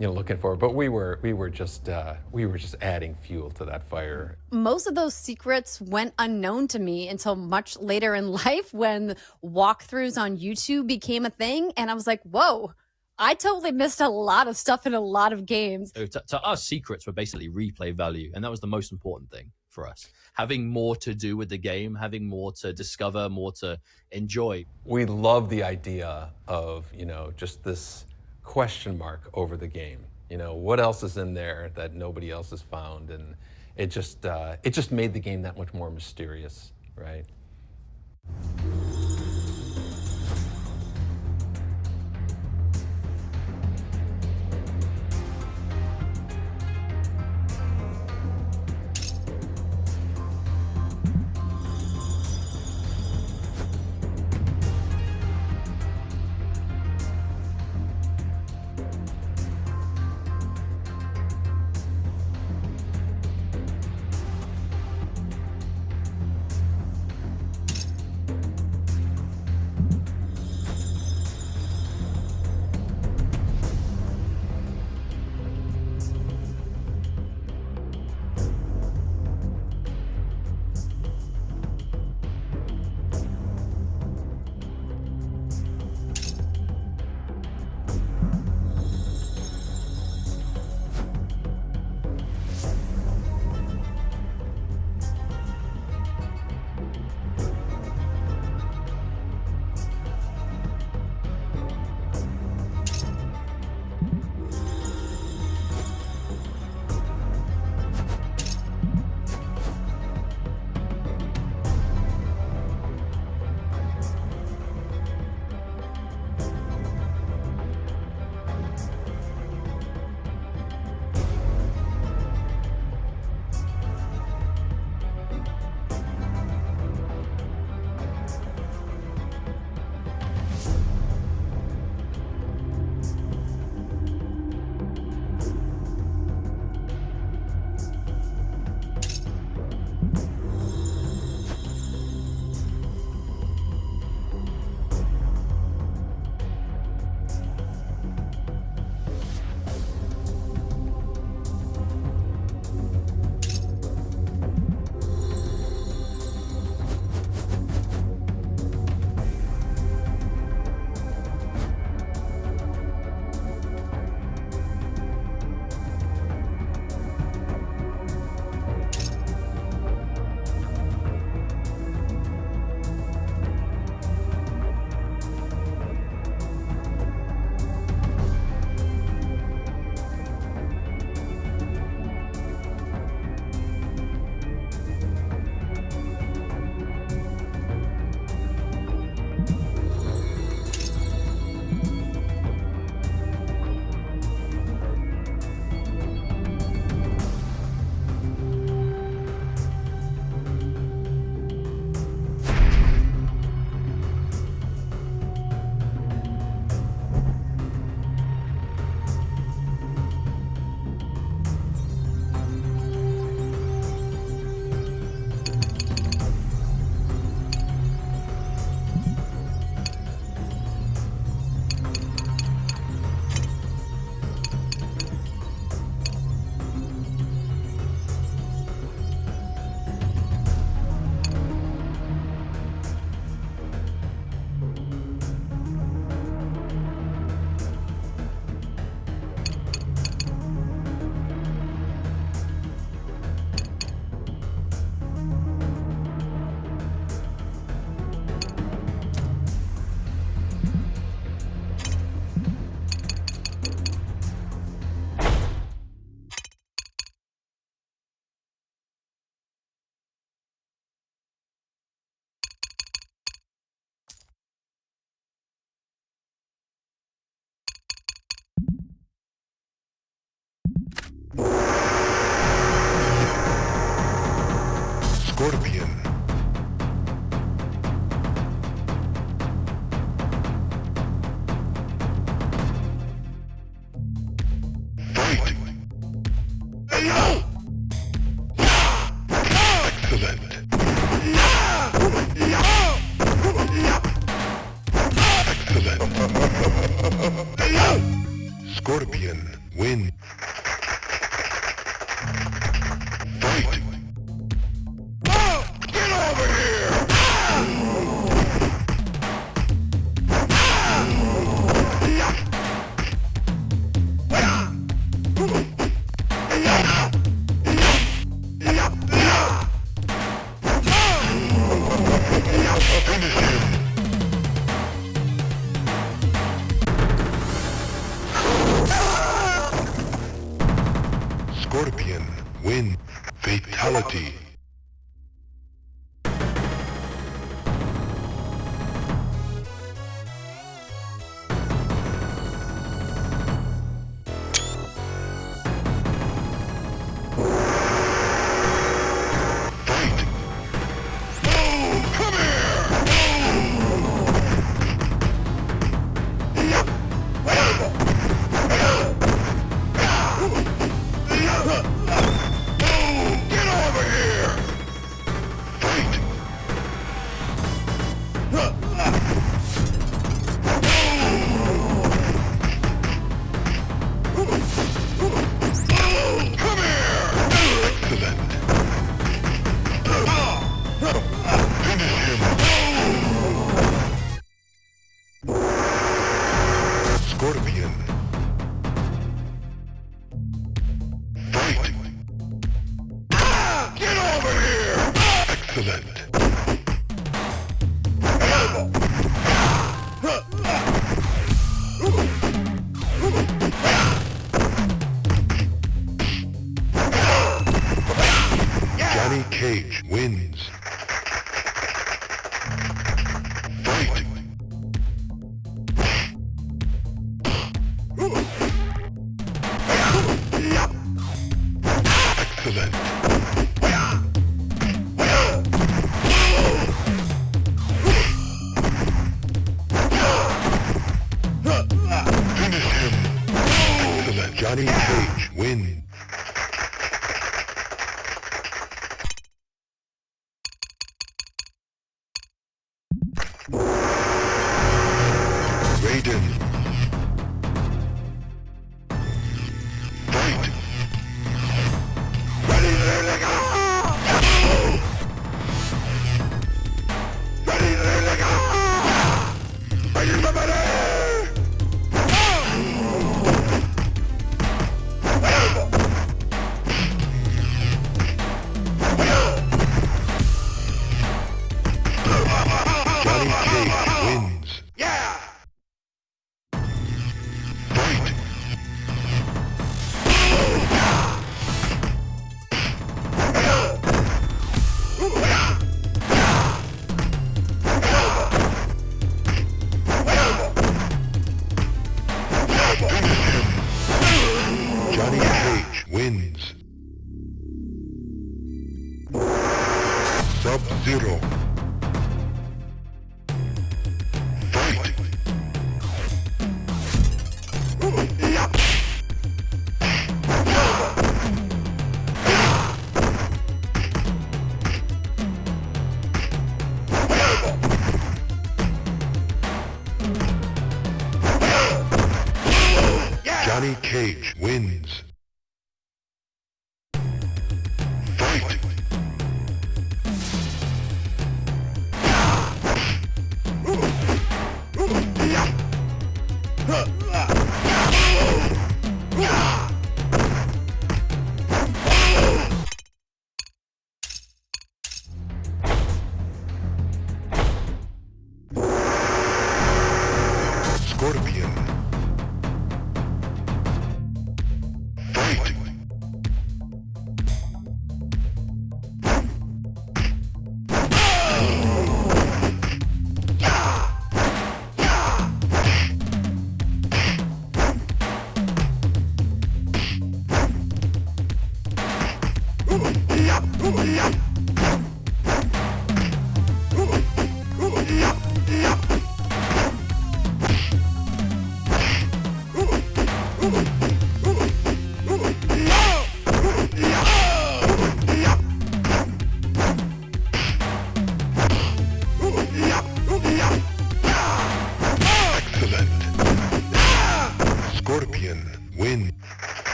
looking for it. But we were just adding fuel to that fire. Most of those secrets went unknown to me until much later in life when walkthroughs on YouTube became a thing. And I was like, whoa, I totally missed a lot of stuff in a lot of games. So to us, secrets were basically replay value. And that was the most important thing for us. Having more to do with the game, having more to discover, more to enjoy. We love the idea of, just this question mark over the game. What else is in there that nobody else has found? And it just made the game that much more mysterious, right? Scorpion. Fight. Excellent. Excellent. Scorpion win. Fight. Get over here! Scorpion win. Fatality. Scorpion. Fight. Get over here! Excellent. Johnny Cage wins. Fight. Excellent. Finish him. Excellent. Johnny Cage wins. Raiden. Fight. Ready, ready, go! Ready, ready, go! Are you ready? Johnny Cage wins. Yeah! Fight. Johnny Cage wins. Sub-Zero. Fight. Johnny Cage wins. Fight. Scorpion. Fight.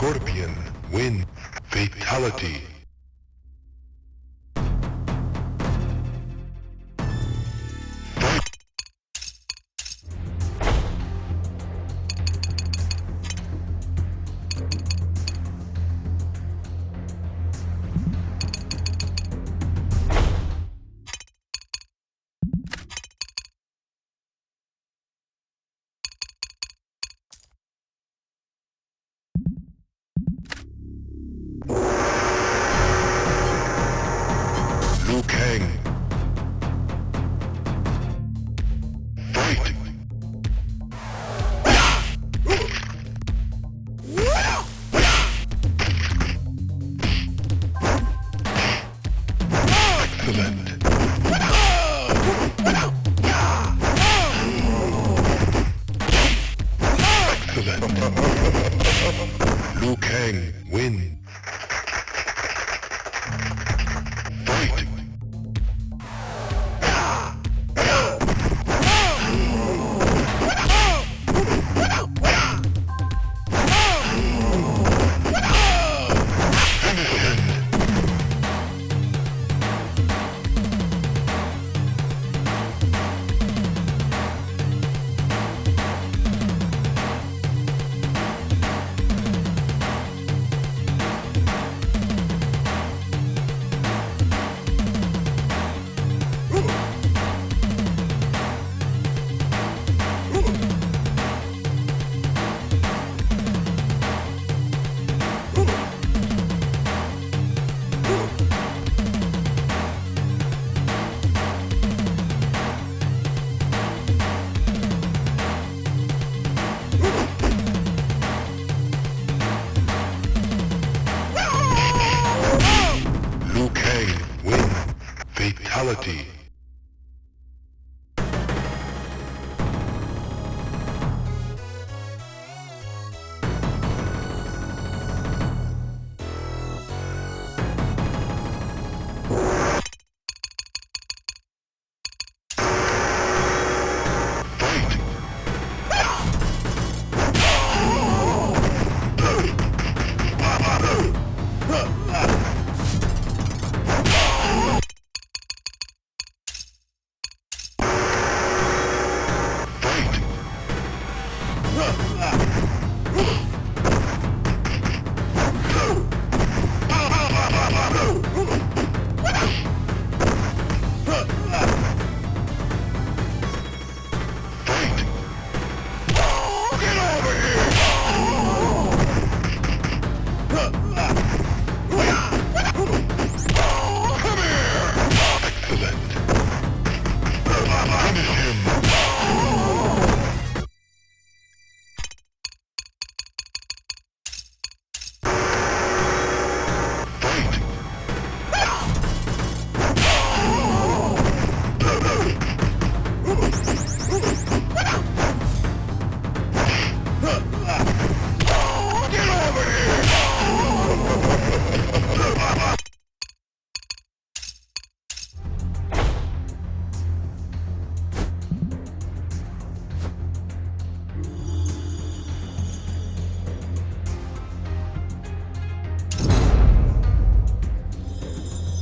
Scorpion win. Fatality. Liu Kang. Fight. Excellent. Excellent. Liu Kang win. Fight. Liu Kang win. Fatality.